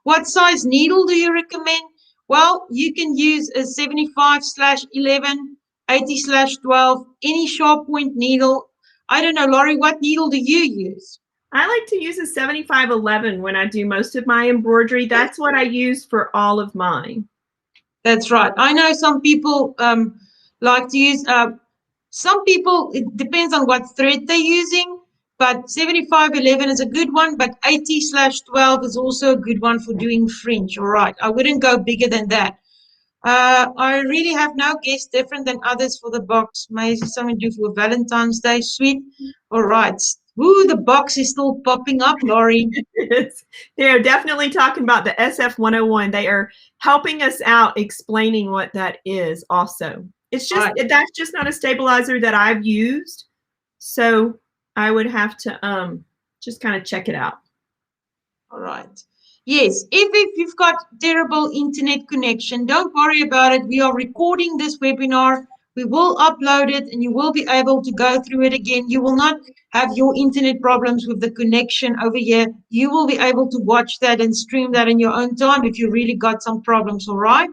What size needle do you recommend? Well, you can use a 75/11, 80/12, any sharp point needle. I don't know, Laurie, what needle do you use? I like to use a 75/11 when I do most of my embroidery. That's what I use for all of mine. That's right. I know some people like to use, some people, it depends on what thread they're using, but 75/11 is a good one, but 80/12 is also a good one for doing fringe. All right. I wouldn't go bigger than that. I really have no guess different than others for the box. May something do for Valentine's Day. Sweet. All right. Ooh, the box is still popping up, Laurie. They're definitely talking about the SF-101. They are helping us out explaining what that is also. It's just, that's just not a stabilizer that I've used. So I would have to just kind of check it out. All right. Yes, if you've got terrible internet connection, don't worry about it. We are recording this webinar. We will upload it and you will be able to go through it again. You will not have your internet problems with the connection over here. You will be able to watch that and stream that in your own time if you really got some problems, all right?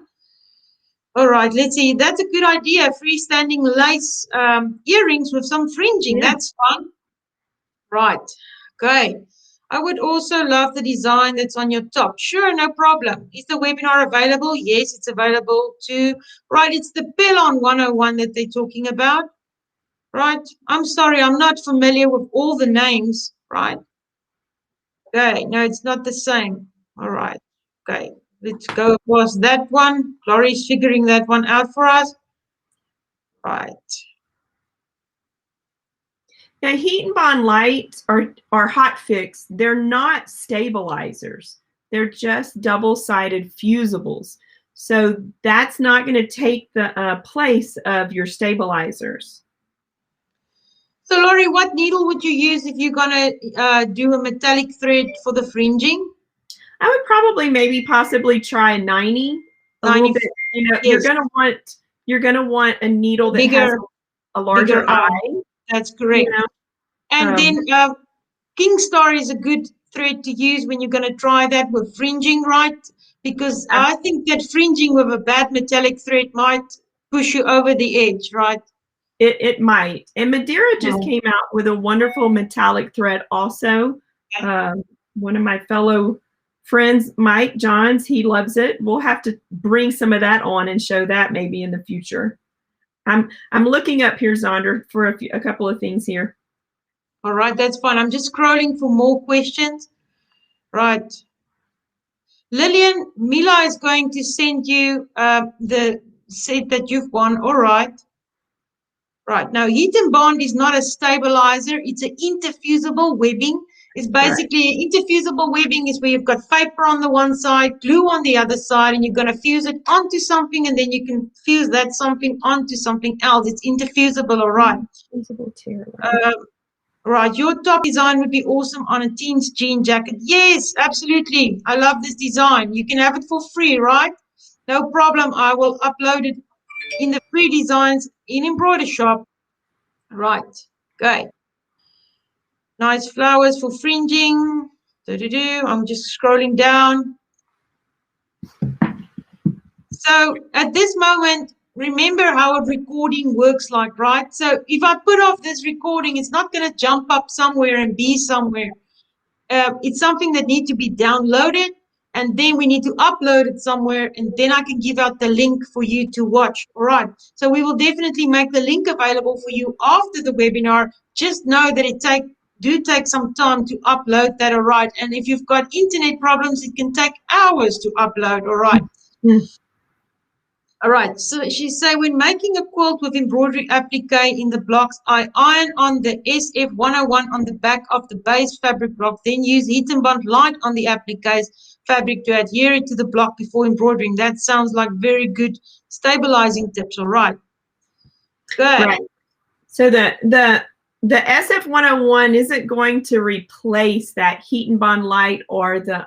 All right, let's see. That's a good idea. Freestanding lace earrings with some fringing. Yeah. That's fun. Right. Okay. I would also love the design that's on your top. Sure, no problem. Is the webinar available? Yes, it's available too. Right, it's the Pillon 101 that they're talking about. Right, I'm sorry, I'm not familiar with all the names. Right. Okay, no, it's not the same. All right. Okay, let's go across that one. Laurie's figuring that one out for us. Right. Now, Heat and Bond lights are hot fix. They're not stabilizers. They're just double-sided fusibles. So that's not going to take the place of your stabilizers. So, Laurie, what needle would you use if you're going to do a metallic thread for the fringing? I would probably maybe possibly try a 90. A little bit. You know, yes. You're gonna want a needle that has a larger eye. That's correct. You know? And then King Star is a good thread to use when you're going to try that with fringing, right? Because I think that fringing with a bad metallic thread might push you over the edge, right? It might. And Madeira just came out with a wonderful metallic thread also. One of my fellow friends, Mike Johns, he loves it. We'll have to bring some of that on and show that maybe in the future. I'm looking up here, Zandra, for a couple of things here. All right, that's fine. I'm just scrolling for more questions. Right. Lillian, Mila is going to send you the set that you've won. All right. Right. Now, heat and bond is not a stabilizer. It's an interfusible webbing. It's basically interfusible webbing is where you've got paper on the one side, glue on the other side, and you're going to fuse it onto something, and then you can fuse that something onto something else. It's interfusible, all right. Right, your top design would be awesome on a teen's jean jacket. Yes, absolutely. I love this design. You can have it for free, right? No problem. I will upload it in the free designs in Embroidershop. Right, okay. Nice flowers for fringing. I'm just scrolling down. So at this moment, remember how a recording works like, right? So if I put off this recording, it's not going to jump up somewhere and be somewhere. It's something that needs to be downloaded, and then we need to upload it somewhere, and then I can give out the link for you to watch. All right. So we will definitely make the link available for you after the webinar. Just know that it take some time to upload that, all right? And if you've got internet problems, it can take hours to upload, all right? All right, so she said, when making a quilt with embroidery applique in the blocks, I iron on the SF-101 on the back of the base fabric block, then use heat and bond light on the applique's fabric to adhere it to the block before embroidering. That sounds like very good stabilizing tips, all right? Good. Right. So the SF-101 isn't going to replace that heat and bond light or the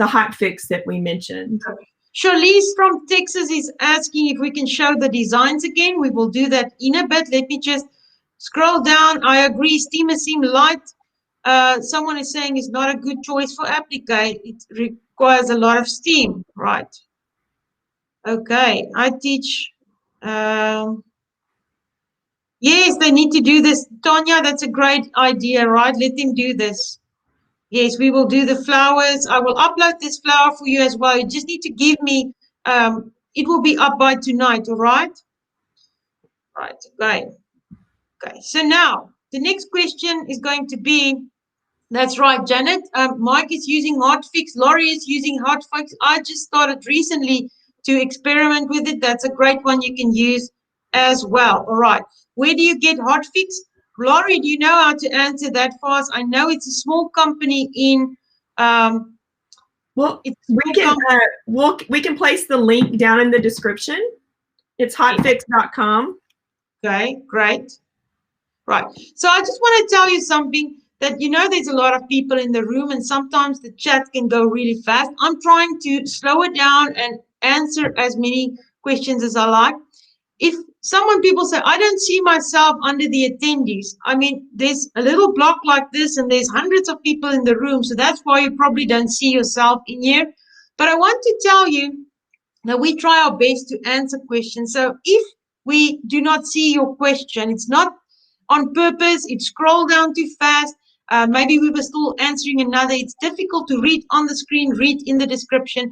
hot fix that we mentioned. Charlize from Texas is asking if we can show the designs again. We will do that in a bit. Let me just scroll down. I agree. Steamer seam light. Someone is saying it's not a good choice for applique. It requires a lot of steam. Right. Okay. I teach. Yes, they need to do this. Tanya, that's a great idea, right? Let them do this. Yes, we will do the flowers. I will upload this flower for you as well. You just need to give me, it will be up by tonight, all right? Right, okay. Okay, so now the next question is going to be, that's right, Janet. Mike is using Hotfix. Laurie is using Hotfix. I just started recently to experiment with it, that's a great one you can use as well. All right. Where do you get Hotfix? Laurie, do you know how to answer that for us? I know it's a small company in well, we can place the link down in the description. It's hotfix.com. Okay, great. Right. So I just want to tell you something that, there's a lot of people in the room and sometimes the chat can go really fast. I'm trying to slow it down and answer as many questions as I like. If people say, I don't see myself under the attendees. I mean, there's a little block like this and there's hundreds of people in the room. So that's why you probably don't see yourself in here. But I want to tell you that we try our best to answer questions. So if we do not see your question, it's not on purpose, it scrolled down too fast. Maybe we were still answering another. It's difficult to read on the screen, read in the description.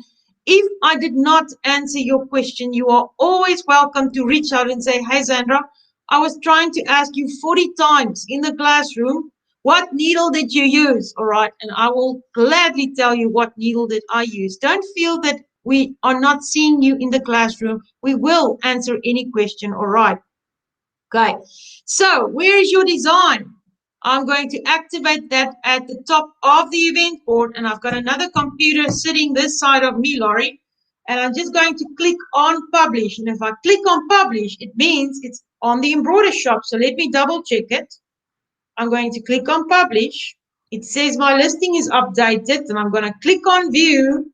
If I did not answer your question, you are always welcome to reach out and say, hey, Zandra, I was trying to ask you 40 times in the classroom, what needle did you use? All right. And I will gladly tell you what needle did I use. Don't feel that we are not seeing you in the classroom. We will answer any question. All right. Okay. So where is your design? I'm going to activate that at the top of the event board, and I've got another computer sitting this side of me, Laurie, and I'm just going to click on publish. And if I click on publish, it means it's on the Embroidershoppe. So let me double check it. I'm going to click on publish. It says my listing is updated, and I'm going to click on view,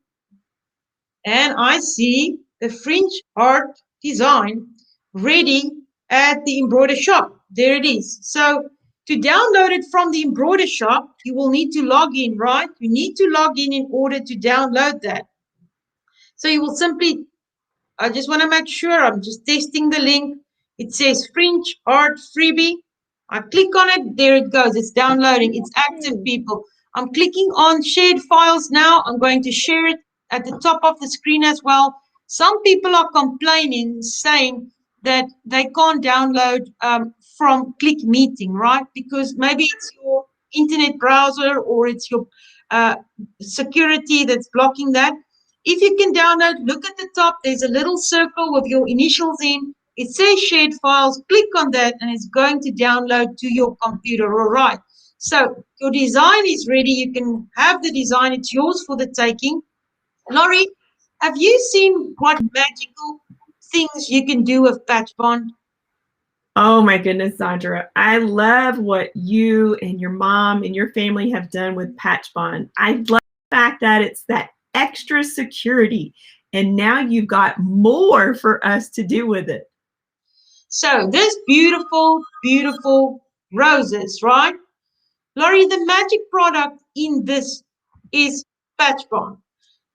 and I see the Fringe art design ready at the Embroidershoppe. There it is. So to download it from the Embroidershoppe, you will need to log in, right? You need to log in order to download that. So you will simply, I just want to make sure, I'm just testing the link. It says Fringe Art Freebie. I click on it, there it goes. It's downloading. It's active, people. I'm clicking on shared files now. I'm going to share it at the top of the screen as well. Some people are complaining, saying that they can't download from Click Meeting, right? Because maybe it's your internet browser or it's your security that's blocking that. If you can download, look at the top. There's a little circle with your initials in. It says shared files. Click on that and it's going to download to your computer. All right. So your design is ready. You can have the design. It's yours for the taking. Laurie, have you seen what magical things you can do with patch bond? Oh my goodness, Zandra. I love what you and your mom and your family have done with patch bond. I love the fact that it's that extra security, and now you've got more for us to do with it. So this beautiful, beautiful roses, right? Laurie, the magic product in this is patch bond.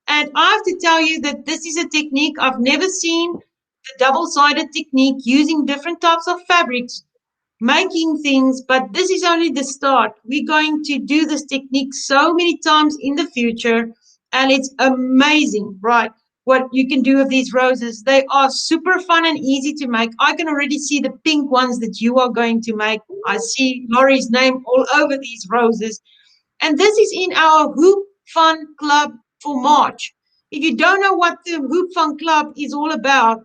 And I have to tell you that this is a technique I've never seen, the double-sided technique using different types of fabrics, making things, but this is only the start. We're going to do this technique so many times in the future, and it's amazing, right? What you can do with these roses. They are super fun and easy to make. I can already see the pink ones that you are going to make. I see Laurie's name all over these roses. And this is in our Hoop Fun Club for March. If you don't know what the Hoop Fun Club is all about,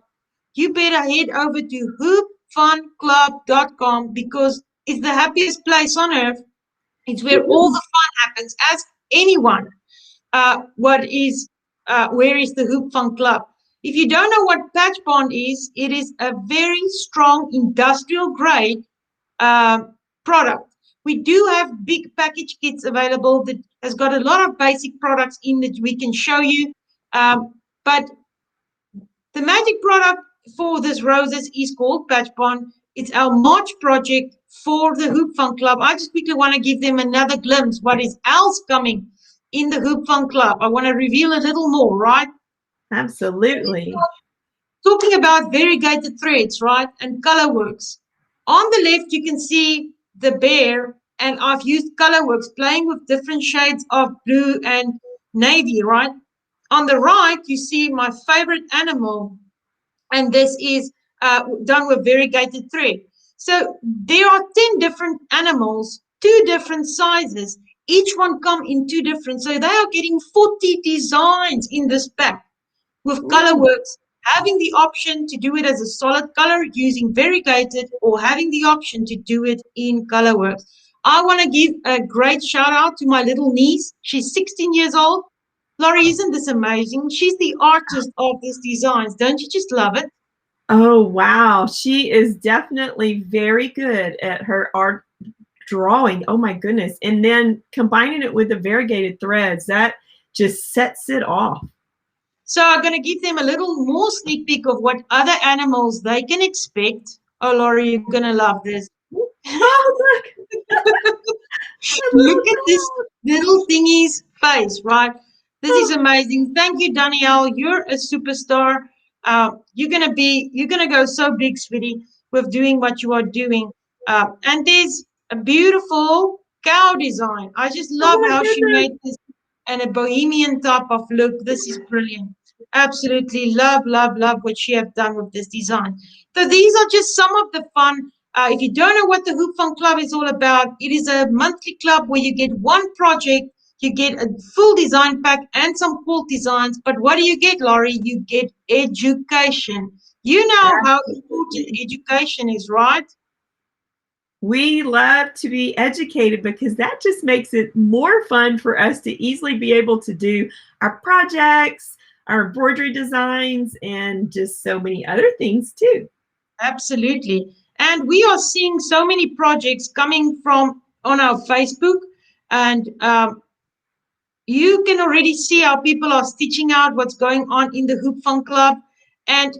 you better head over to hoopfunclub.com because it's the happiest place on earth. It's where all the fun happens. Ask anyone where is the Hoop Fun Club. If you don't know what patch bond is, it is a very strong industrial grade product. We do have big package kits available that has got a lot of basic products in that we can show you. But the magic product for this roses is called patch bond. It's our March project for the Hoop Fun Club. I just quickly want to give them another glimpse what is else coming in the Hoop Fun Club. I want to reveal a little more, right? Absolutely. Talking about variegated threads, right? And colorworks. On the left, you can see the bear, and I've used colorworks, playing with different shades of blue and navy, right? On the right, you see my favorite animal, and this is done with variegated thread. So there are 10 different animals, 2 different sizes. Each one come in 2 different. So they are getting 40 designs in this pack with colorworks having the option to do it as a solid color using variegated, or having the option to do it in colorworks. I want to give a great shout out to my little niece. She's 16 years old. Laurie, isn't this amazing? She's the artist of these designs. Don't you just love it? Oh, wow. She is definitely very good at her art drawing. Oh, my goodness. And then combining it with the variegated threads, that just sets it off. So I'm going to give them a little more sneak peek of what other animals they can expect. Oh, Laurie, you're going to love this. Oh, look. Look at this little thingy's face, right? This is amazing. Thank you, Danielle. You're a superstar. You're gonna go so big, sweetie, with doing what you are doing. And there's a beautiful cow design. I just love Oh, my how she goodness. made this and a bohemian type of look. This is brilliant. Absolutely love, love, love what she have done with this design. So these are just some of the fun. If you don't know what the Hoop Fun Club is all about, it is a monthly club where you get one project, you get a full design pack and some quilt designs. But what do you get, Laurie? You get education. You know how important education is, right? We love to be educated because that just makes it more fun for us to easily be able to do our projects, our embroidery designs, and just so many other things too. Absolutely. And we are seeing so many projects coming from on our Facebook, and you can already see how people are stitching out what's going on in the Hoop Fun Club. And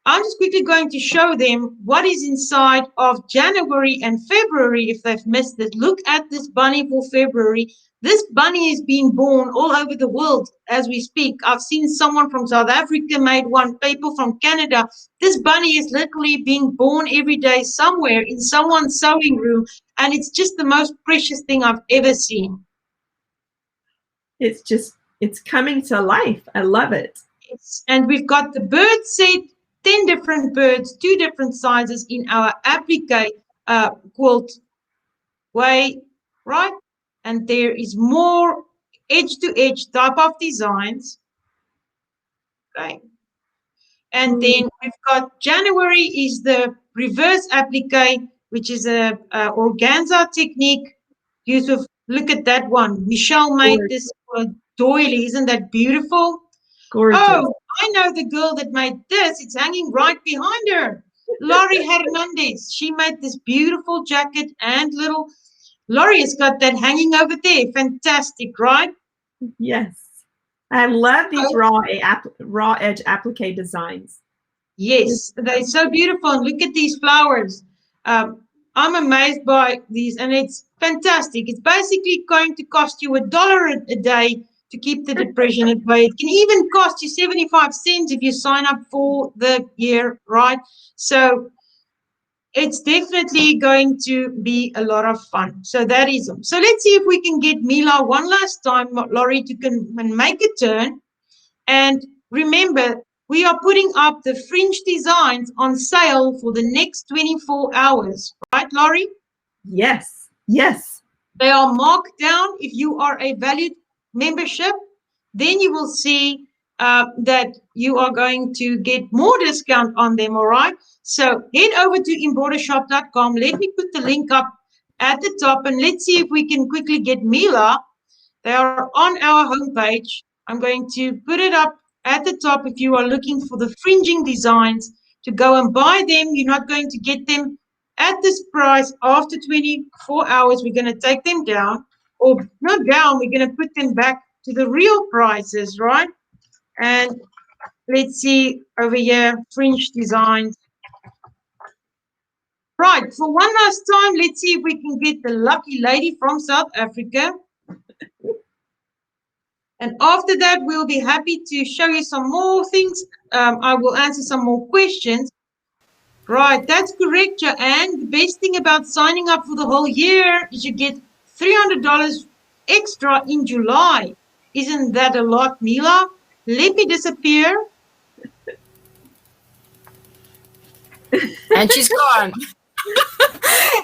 I'm just quickly going to show them what is inside of January and February if they've missed it. Look at this bunny for February. This bunny is being born all over the world as we speak. I've seen someone from South Africa made one, people from Canada. This bunny is literally being born every day somewhere in someone's sewing room, and it's just the most precious thing I've ever seen. It's coming to life. I love it. And we've got the bird set, 10 different birds, 2 different sizes in our applique quilt way, right? And there is more edge-to-edge type of designs. Okay. And then we've got January is the reverse applique, which is a organza technique. Yusuf, look at that one. Michelle made this doily. Isn't that beautiful? Gorgeous. Oh, I know the girl that made this. It's hanging right behind her. Laurie Hernandez. She made this beautiful jacket and little. Laurie has got that hanging over there. Fantastic, right? Yes. I love these raw edge applique designs. Yes, they're so beautiful. And look at these flowers. I'm amazed by these, and it's fantastic. It's basically going to cost you $1 a day to keep the depression at bay. It can even cost you 75 cents if you sign up for the year, right? So it's definitely going to be a lot of fun. So that is them. So let's see if we can get Mila one last time, Laurie, to make a turn. And remember, we are putting up the Fringe designs on sale for the next 24 hours. Right, Laurie? Yes. Yes. They are marked down. If you are a valued membership, then you will see that you are going to get more discount on them, all right? So head over to Embroidershoppe.com. Let me put the link up at the top, and let's see if we can quickly get Mila. They are on our homepage. I'm going to put it up at the top if you are looking for the fringing designs to go and buy them. You're not going to get them at this price after 24 hours. We're going to take them down, or not down, we're going to put them back to the real prices, right? And let's see over here, Fringe designs. Right, for one last time, let's see if we can get the lucky lady from South Africa. And after that, we'll be happy to show you some more things. I will answer some more questions. Right, that's correct, Joanne. The best thing about signing up for the whole year is you get $300 extra in July. Isn't that a lot, Mila? Let me disappear. And she's gone.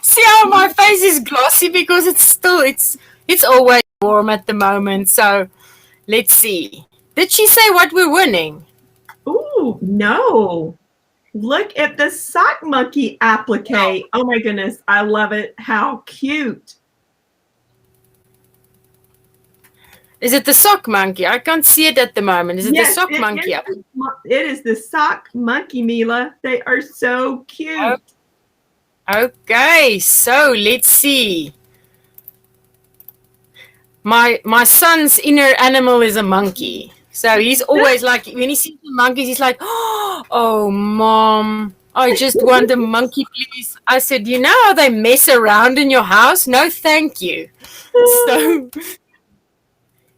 See how my face is glossy because it's always warm at the moment. So let's see. Did she say what we're winning? Ooh, no. Look at the sock monkey applique. Oh my goodness, I love it. How cute. Is it the sock monkey? I can't see it at the moment. Is it the Yes, sock monkey? it is the sock monkey, Mila. They are so cute. Okay, so let's see. My son's inner animal is a monkey. So he's always like, when he sees the monkeys, he's like, oh, Mom, I just want a monkey, please. I said, you know how they mess around in your house? No, thank you. So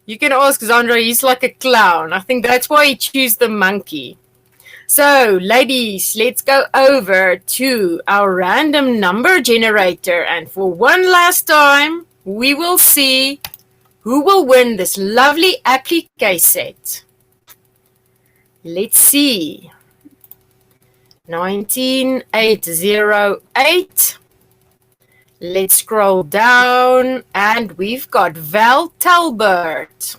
you can ask Zandra, he's like a clown. I think that's why he chose the monkey. So, ladies, let's go over to our random number generator. And for one last time, we will see who will win this lovely applique set. Let's see. 19808. Let's scroll down, and we've got Val Talbert.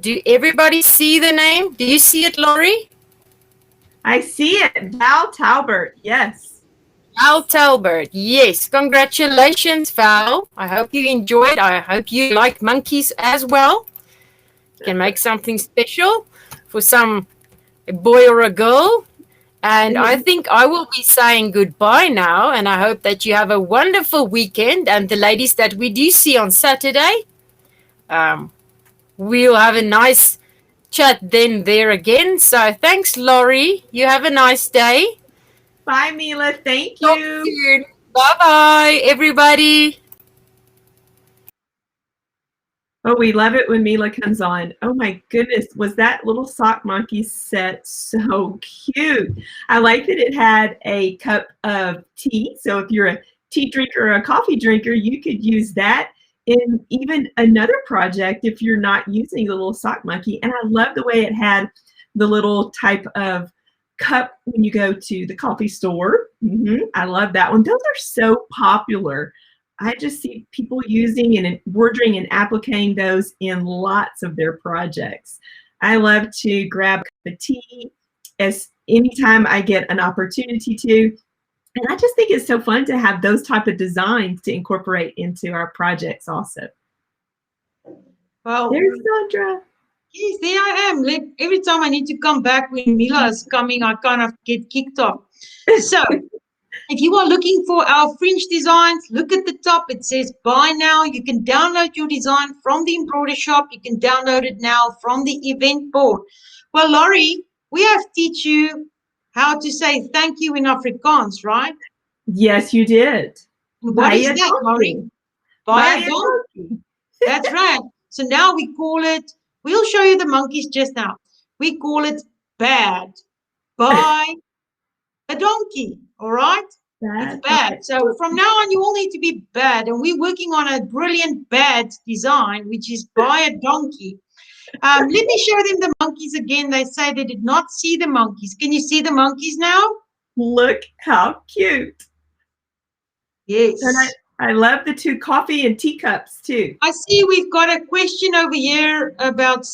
Do everybody see the name? Do you see it, Laurie? I see it. Val Talbert. Yes. Val Talbert. Yes. Congratulations, Val. I hope you enjoyed. I hope you like monkeys as well. You can make something special for some boy or a girl. And I think I will be saying goodbye now. And I hope that you have a wonderful weekend. And the ladies that we do see on Saturday, we'll have a nice chat then there again. So thanks, Laurie. You have a nice day. Bye, Mila. Thank you. Bye-bye, everybody. Oh, we love it when Mila comes on. Oh my goodness, was that little sock monkey set so cute? I like that it had a cup of tea. So if you're a tea drinker or a coffee drinker, you could use that in even another project if you're not using the little sock monkey. And I love the way it had the little type of cup when you go to the coffee store. I love that one. Those are so popular. I just see people using and embroidering and appliquing those in lots of their projects. I love to grab a cup of tea as anytime I get an opportunity to. And I just think it's so fun to have those type of designs to incorporate into our projects also. Well, there's Zandra. Yes, there I am. Like, every time I need to come back when Mila is coming, I kind of get kicked off. So if you are looking for our fringe designs, look at the top. It says buy now. You can download your design from the embroidery shop. You can download it now from the event board. Well, Laurie, we have teach you how to say thank you in Afrikaans, right? Yes, you did. What is that, Laurie? Buy a donkey. That's right. So now we call it, we'll show you the monkeys just now. We call it bad. Buy a donkey, all right? It's bad. Okay. So from now on, you all need to be bad. And we're working on a brilliant bad design, which is buy a donkey. Let me show them the monkeys again. They say they did not see the monkeys. Can you see the monkeys now? Look how cute. Yes. And I love the two coffee and teacups too. I see we've got a question over here about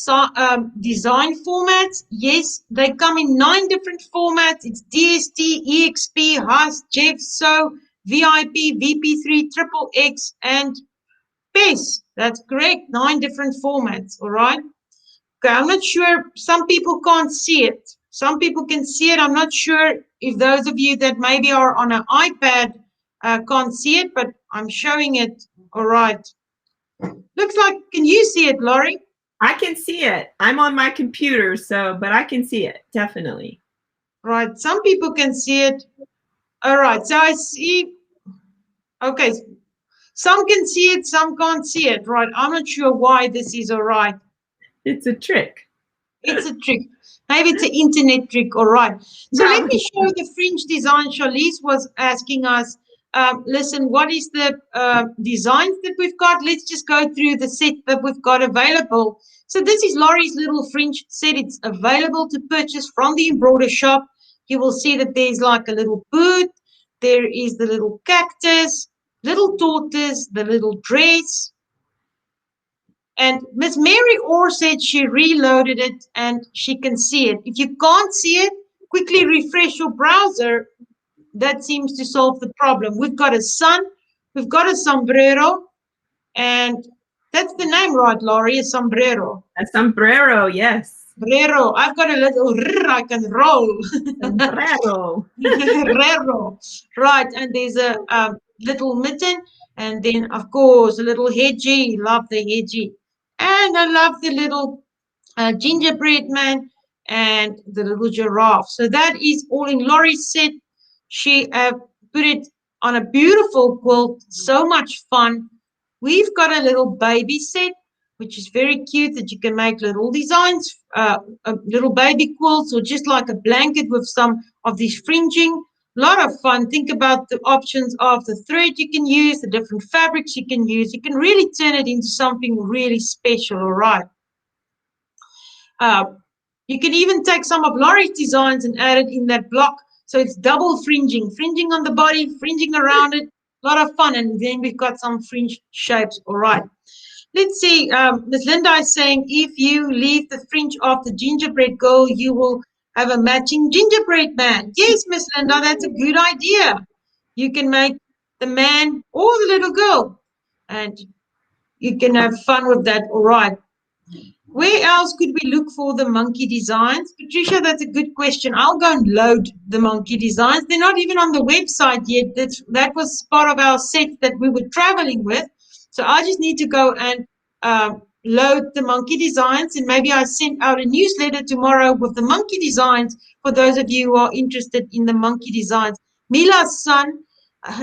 design formats. Yes, they come in 9 different formats. It's DST, EXP, HUS, JEF, SO, VIP, VP3, XXX, and PES. That's correct. 9 different formats. All right. Okay, I'm not sure. Some people can't see it. Some people can see it. I'm not sure if those of you that maybe are on an iPad can't see it, but I'm showing it. All right. Looks like, can you see it, Laurie? I can see it. I'm on my computer, but I can see it, definitely. Right. Some people can see it. All right. So I see. Okay. Some can see it, some can't see it. Right. I'm not sure why this is all right. It's a trick. It's a trick. Maybe it's an internet trick. All right. So let me show the fringe design. Charlize was asking us, listen, what is the designs that we've got? Let's just go through the set that we've got available. So this is Laurie's little fringe set. It's available to purchase from the embroider shop. You will see that there's like a little boot. There is the little cactus, little tortoise, the little dress, And Miss Mary Orr said she reloaded it and she can see it. If you can't see it, quickly refresh your browser. That seems to solve the problem. We've got a sun, we've got a sombrero, and that's the name, right, Laurie? A sombrero. A sombrero, yes. Sombrero. I've got a little I can roll. Sombrero. Sombrero. Right, and there's a little mitten, and then, of course, a little hedgie. Love the hedgie. And I love the little gingerbread man and the little giraffe. So that is all in Laurie's set. She put it on a beautiful quilt. So much fun. We've got a little baby set, which is very cute, that you can make little designs, little baby quilts, or just like a blanket with some of these fringing. A lot of fun. Think about the options of the thread you can use, the different fabrics you can use. You can really turn it into something really special, all right? You can even take some of Laurie's designs and add it in that block. So it's double fringing, fringing on the body, fringing around it. A lot of fun. And then we've got some fringe shapes. All right. Let's see. Miss Linda is saying, if you leave the fringe off the gingerbread girl, you will have a matching gingerbread man. Yes, Miss Linda, that's a good idea. You can make the man or the little girl, and you can have fun with that. All right. Where else could we look for the monkey designs? Patricia, that's a good question. I'll go and load the monkey designs. They're not even on the website yet. That was part of our set that we were traveling with. So I just need to go and load the monkey designs. And maybe I send out a newsletter tomorrow with the monkey designs for those of you who are interested in the monkey designs. Mila's son,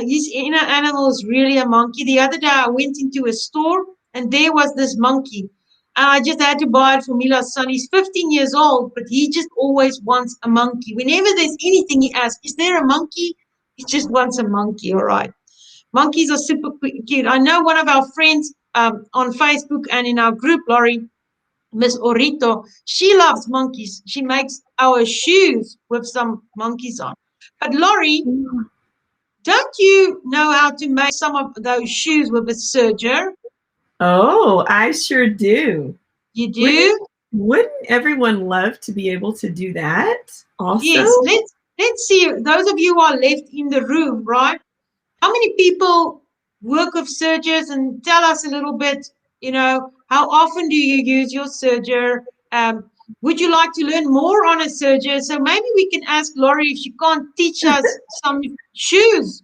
his inner animal is really a monkey. The other day I went into a store and there was this monkey. And I just had to buy it for Mila's son. He's 15 years old, but he just always wants a monkey. Whenever there's anything, he asks, is there a monkey? He just wants a monkey, all right. Monkeys are super cute. I know one of our friends on Facebook and in our group, Laurie, Miss Orito, she loves monkeys. She makes our shoes with some monkeys on. But Laurie, don't you know how to make some of those shoes with a serger? Oh, I sure do. You do? Wouldn't everyone love to be able to do that also? Yes, let's see. Those of you who are left in the room, right? How many people work with sergers, and tell us a little bit, how often do you use your serger? Would you like to learn more on a serger? So maybe we can ask Laurie if she can't teach us some shoes.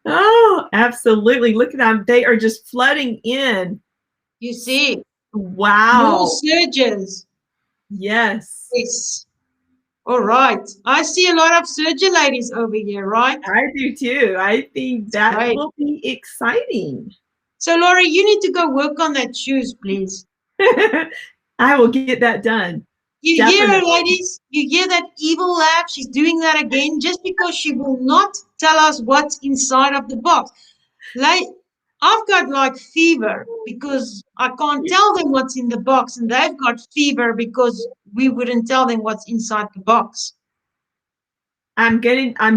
Oh, absolutely. Look at them. They are just flooding in. You see? Wow. More sergers. Yes. Yes. All right. I see a lot of serger ladies over here, right? I do too. I think that will be exciting. So, Laurie, you need to go work on that shoes, please. I will get that done. You hear her, ladies? You hear that evil laugh? She's doing that again just because she will not tell us what's inside of the box. Like, I've got like fever because I can't tell them what's in the box, and they've got fever because we wouldn't tell them what's inside the box. I'm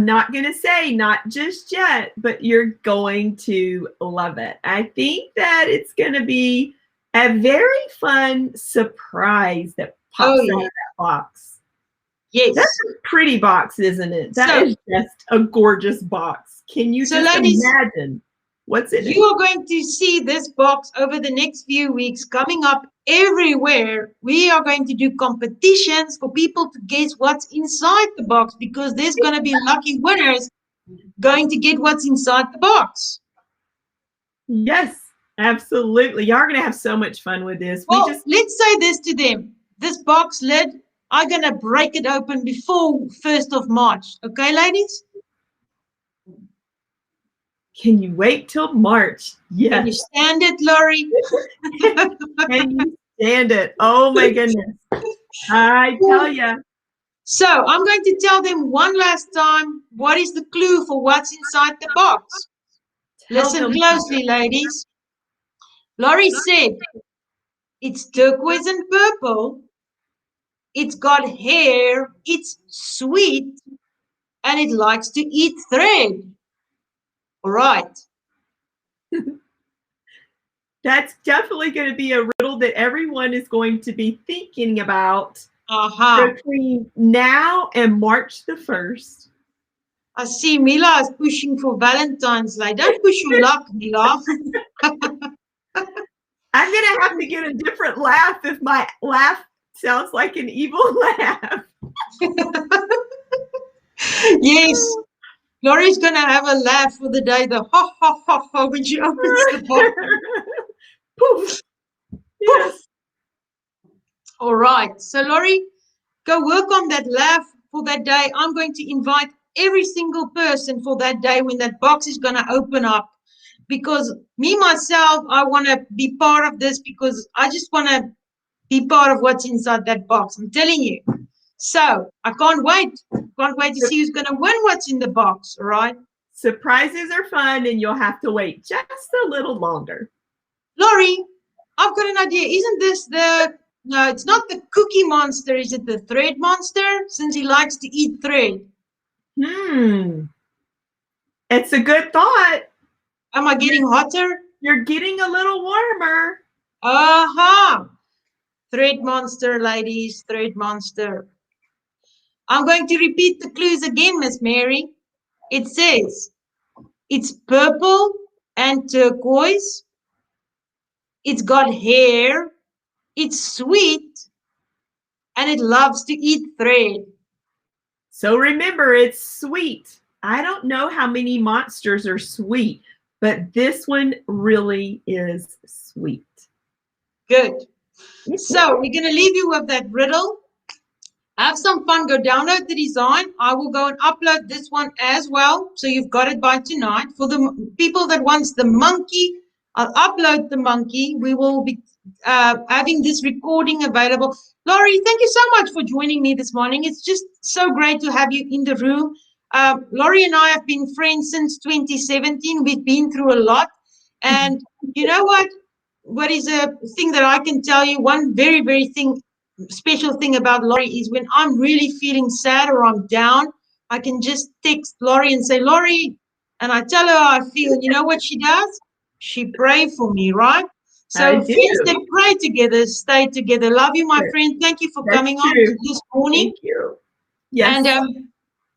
not gonna say not just yet, but you're going to love it. I think that it's gonna be a very fun surprise that pops out of that box. Yes. That's a pretty box, isn't it? That is just a gorgeous box. Can you just imagine what's in it? You are going to see this box over the next few weeks coming up everywhere. We are going to do competitions for people to guess what's inside the box, because there's going to be lucky winners going to get what's inside the box. Yes, absolutely. Y'all are going to have so much fun with this. Well, let's say this to them. This box lid, I'm going to break it open before 1st of March. Okay, ladies? Can you wait till March? Yes. Can you stand it, Laurie? Can you stand it? Oh my goodness. I tell you. So I'm going to tell them one last time, what is the clue for what's inside the box? Listen closely, ladies. Laurie said, it's turquoise and purple. It's got hair. It's sweet. And it likes to eat thread. All right. That's definitely going to be a riddle that everyone is going to be thinking about Aha. between now and March the 1st. I see Mila is pushing for Valentine's Day. Don't push your luck, Mila. I'm going to have to get a different laugh if my laugh sounds like an evil laugh. Yes. Laurie's going to have a laugh for the day, the ha, ha, ha, ha, when she opens the box. Poof. Yes. All right. So, Laurie, go work on that laugh for that day. I'm going to invite every single person for that day when that box is going to open up. Because me, myself, I want to be part of this because I just want to be part of what's inside that box. I'm telling you. So I can't wait. Can't wait to see who's going to win what's in the box. All right. Surprises are fun, and you'll have to wait just a little longer. Laurie, I've got an idea. Isn't this no, it's not the cookie monster. Is it the thread monster? Since he likes to eat thread. It's a good thought. Am I getting hotter? You're getting a little warmer. Aha! Thread monster, ladies, thread monster. I'm going to repeat the clues again, Miss Mary. It says it's purple and turquoise. It's got hair. It's sweet. And it loves to eat thread. So remember, it's sweet. I don't know how many monsters are sweet, but this one really is sweet. Good. So we're going to leave you with that riddle. Have some fun. Go download the design. I will go and upload this one as well. So you've got it by tonight. For the people that wants the monkey, I'll upload the monkey. We will be having this recording available. Laurie, thank you so much for joining me this morning. It's just so great to have you in the room. Laurie and I have been friends since 2017. We've been through a lot. And you know what? What is a thing that I can tell you? One very, very special thing about Laurie is when I'm really feeling sad or I'm down, I can just text Laurie and say, Laurie, and I tell her how I feel. And you know what she does? She prays for me, right? So friends that pray together, stay together. Love you, my friend. Thank you for coming on this morning. Thank you. Yes. And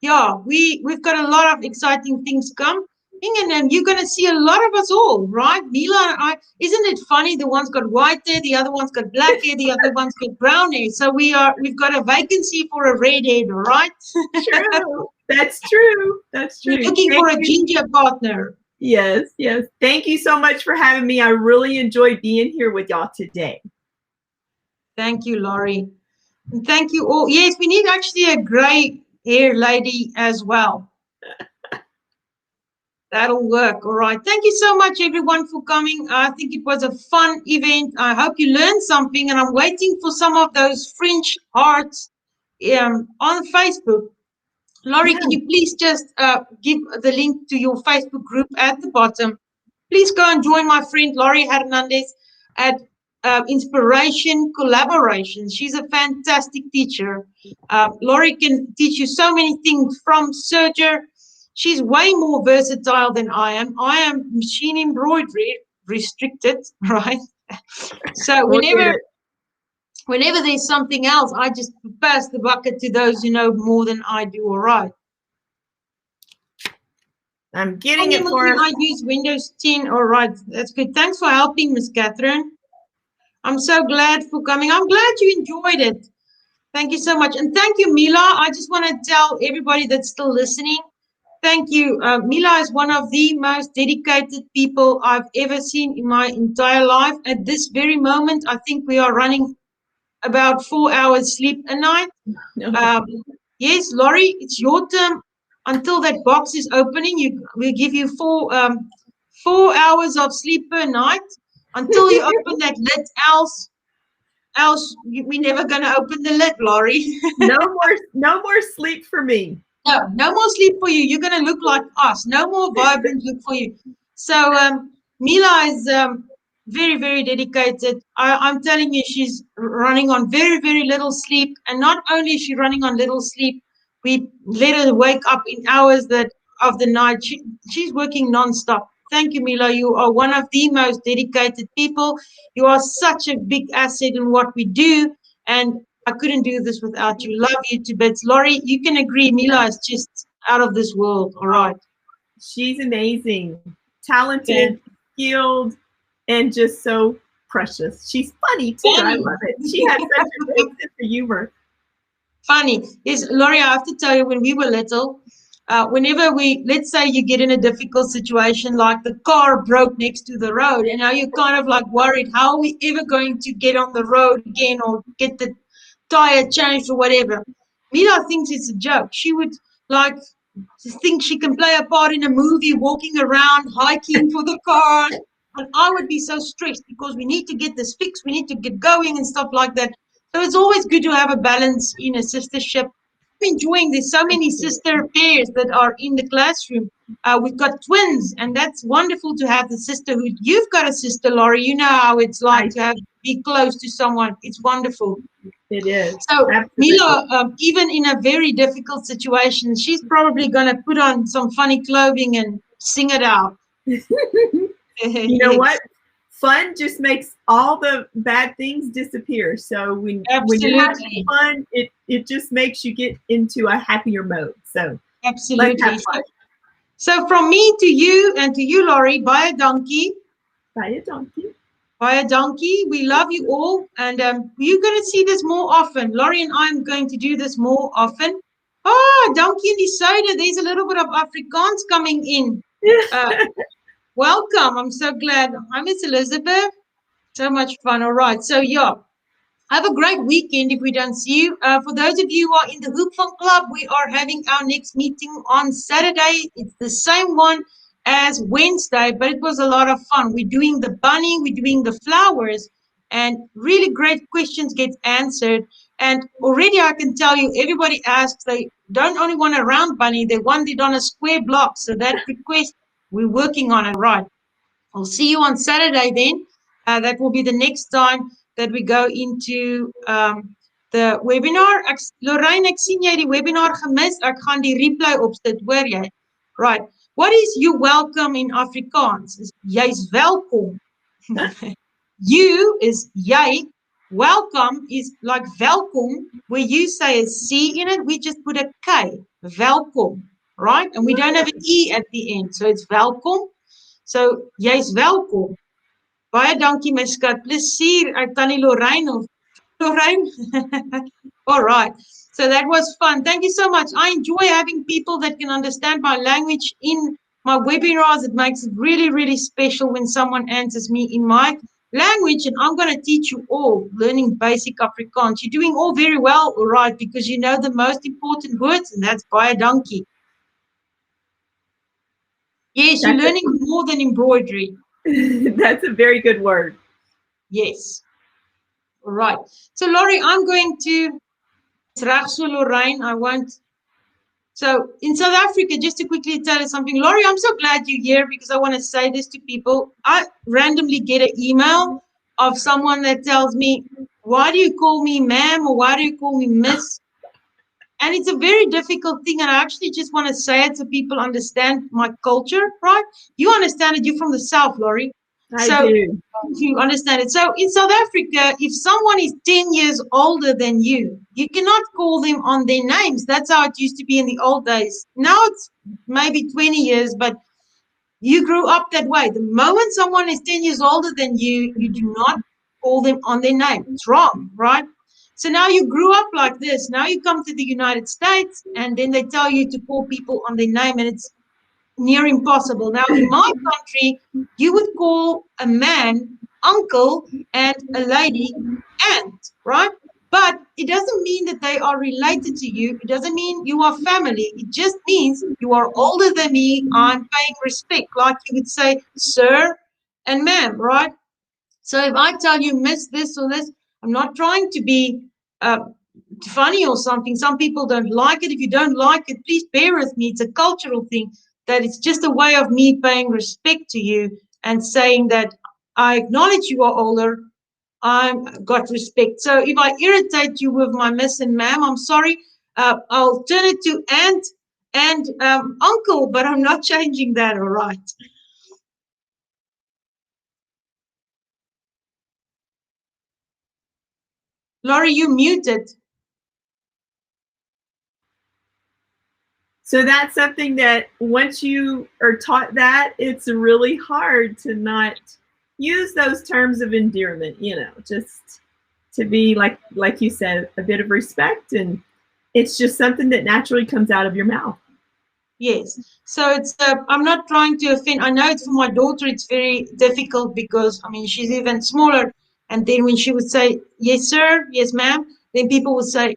yeah, we've got a lot of exciting things come. And you're going to see a lot of us all, right? Mila and I, isn't it funny? The one's got white hair, the other one's got black hair, the other one's got brown hair. So we've got a vacancy for a redhead, right? True. That's true. That's true. We're looking for a ginger partner. Yes, yes. Thank you so much for having me. I really enjoyed being here with y'all today. Thank you, Laurie. And thank you all. Yes, we need actually a gray hair lady as well. That'll work. All right. Thank you so much, everyone, for coming. I think it was a fun event. I hope you learned something, and I'm waiting for some of those Fringe hearts on Facebook. Laurie, can you please just give the link to your Facebook group at the bottom? Please go and join my friend Laurie Hernandez at Inspiration Collaborations. She's a fantastic teacher. Laurie can teach you so many things from serger. She's way more versatile than I am. I am machine embroidery restricted, right? So whenever there's something else, I just pass the bucket to those who know more than I do. All right. I'm getting it for us. I use Windows 10. All right. That's good. Thanks for helping, Miss Catherine. I'm so glad for coming. I'm glad you enjoyed it. Thank you so much. And thank you, Mila. I just want to tell everybody that's still listening, thank you. Mila is one of the most dedicated people I've ever seen in my entire life. At this very moment, I think we are running about 4 hours sleep a night. Yes, Laurie, it's your turn. Until that box is opening, we'll give you 4 hours of sleep per night until you open that lid. Else we're never going to open the lid, Laurie. No more sleep for me. No more sleep for you. You're going to look like us. No more vibrant look for you. So Mila is very, very dedicated. I'm telling you, she's running on very, very little sleep. And not only is she running on little sleep, we let her wake up in hours of the night. She's working nonstop. Thank you, Mila. You are one of the most dedicated people. You are such a big asset in what we do, and I couldn't do this without you. Love you to bits. Laurie, you can agree, Mila is just out of this world, all right? She's amazing, talented, Okay. skilled, and just so precious. She's funny too. I love it. She has such a great sense of humor. Funny. Yes, Laurie, I have to tell you, when we were little, whenever let's say you get in a difficult situation, like the car broke next to the road, and now you're kind of like worried, how are we ever going to get on the road again or get the tire changed or whatever? Mila thinks it's a joke. She would like think she can play a part in a movie, walking around, hiking for the car. And I would be so stressed because we need to get this fixed, we need to get going and stuff like that. So it's always good to have a balance in a sistership. I'm enjoying there's so many sister pairs that are in the classroom. We've got twins, and that's wonderful to have the sisterhood. You've got a sister, Laurie. You know how it's like to have be close to someone. It's wonderful. It is. So Absolutely. Mila, even in a very difficult situation, she's probably going to put on some funny clothing and sing it out. You know what? Fun just makes all the bad things disappear. So when you're having fun, it just makes you get into a happier mode. So absolutely. Let's have fun. So from me to you and to you, Laurie, buy a donkey. Buy a donkey. Buy a donkey. We love you all. And you're going to see this more often. Laurie and I am going to do this more often. Oh, donkey in the soda. There's a little bit of Afrikaans coming in. Welcome. I'm so glad. Hi, Miss Elizabeth. So much fun. All right. So, yeah. Have a great weekend if we don't see you. For those of you who are in the Hoop Fun Club, we are having our next meeting on Saturday. It's the same one as Wednesday, but it was a lot of fun. We're doing the bunny, we're doing the flowers, and really great questions get answered. And already I can tell you, everybody asks, they don't only want a round bunny, they want it on a square block. So that request, we're working on it, right? I'll see you on Saturday then. That will be the next time that we go into the webinar. Lorraine, ek sien jy die webinar gemis. Ek gaan die replay opsit, hoor jy? Right. What is you welcome in Afrikaans? Jy's welkom. You is jy. Welcome is like welkom, where you say a C in it, we just put a K. Welkom, right? And we don't have an E at the end, so it's welkom. So, jy's welkom. Baie dankie my skat. Plesier uit Tannie Lorraine of Lorraine. All right. So that was fun. Thank you so much. I enjoy having people that can understand my language in my webinars. It makes it really, really special when someone answers me in my language, and I'm going to teach you all learning basic Afrikaans. You're doing all very well, all right, because you know the most important words, and that's baie dankie. Yes, you're learning more than embroidery. That's a very good word. Yes. All right. So, Laurie, I'm going to so Lorraine, I won't. So, in South Africa, just to quickly tell you something, Laurie, I'm so glad you're here because I want to say this to people. I randomly get an email of someone that tells me, why do you call me ma'am or why do you call me miss? And it's a very difficult thing. And I actually just want to say it so people understand my culture, right? You understand it. You're from the South, Laurie. I do. You understand it. So in South Africa, if someone is 10 years older than you cannot call them on their names. That's how it used to be in the old days. Now it's maybe 20 years, but you grew up that way. The moment someone is 10 years older than you, you do not call them on their name. It's wrong, right? So now you grew up like this. Now you come to the United States and then they tell you to call people on their name, and it's near impossible. Now, in my country, you would call a man uncle and a lady aunt, right? But it doesn't mean that they are related to you. It doesn't mean you are family. It just means you are older than me. I'm paying respect, like you would say, sir and ma'am, right? So if I tell you miss this or this, I'm not trying to be funny or something. Some people don't like it. If you don't like it, please bear with me. It's a cultural thing. That it's just a way of me paying respect to you and saying that I acknowledge you are older, I've got respect. So if I irritate you with my miss and ma'am, I'm sorry. I'll turn it to aunt and uncle, but I'm not changing that, all right? Laurie, you muted. So that's something that once you are taught that, it's really hard to not use those terms of endearment, just to be like you said, a bit of respect, and it's just something that naturally comes out of your mouth. Yes. So it's I'm not trying to offend. I know it's for my daughter it's very difficult because I mean she's even smaller, and then when she would say yes sir, yes ma'am, then people would say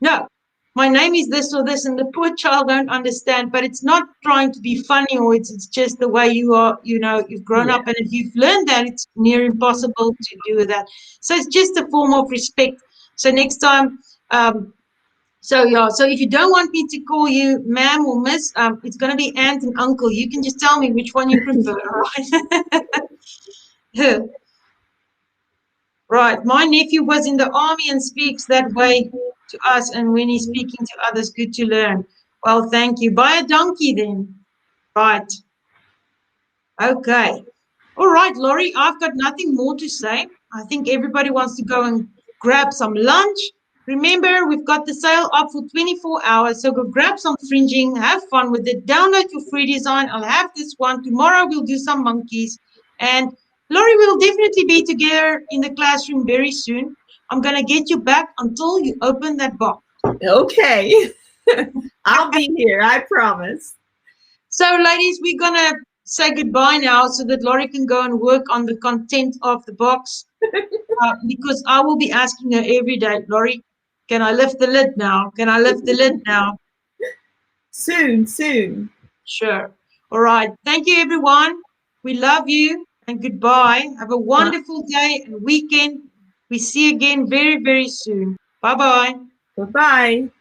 no, my name is this or this, and the poor child don't understand. But it's not trying to be funny, or it's just the way you are. You've grown up, and if you've learned that, it's near impossible to do that. So it's just a form of respect. So next time. So if you don't want me to call you ma'am or miss, it's gonna be aunt and uncle. You can just tell me which one you prefer, all right? Right. My nephew was in the army and speaks that way to us, and when he's speaking to others, good to learn. Well, thank you. Buy a donkey then. Right. Okay. All right, Laurie, I've got nothing more to say. I think everybody wants to go and grab some lunch. Remember, we've got the sale up for 24 hours, so go grab some fringing, have fun with it, download your free design. I'll have this one. Tomorrow we'll do some monkeys. And Laurie, we'll definitely be together in the classroom very soon. I'm going to get you back until you open that box. Okay. I'll be here, I promise. So, ladies, we're going to say goodbye now so that Laurie can go and work on the content of the box. Because I will be asking her every day, Laurie, can I lift the lid now? Can I lift the lid now? Soon. Sure. All right. Thank you, everyone. We love you and goodbye. Have a wonderful day and weekend. We see you again very, very soon. Bye-bye. Bye-bye.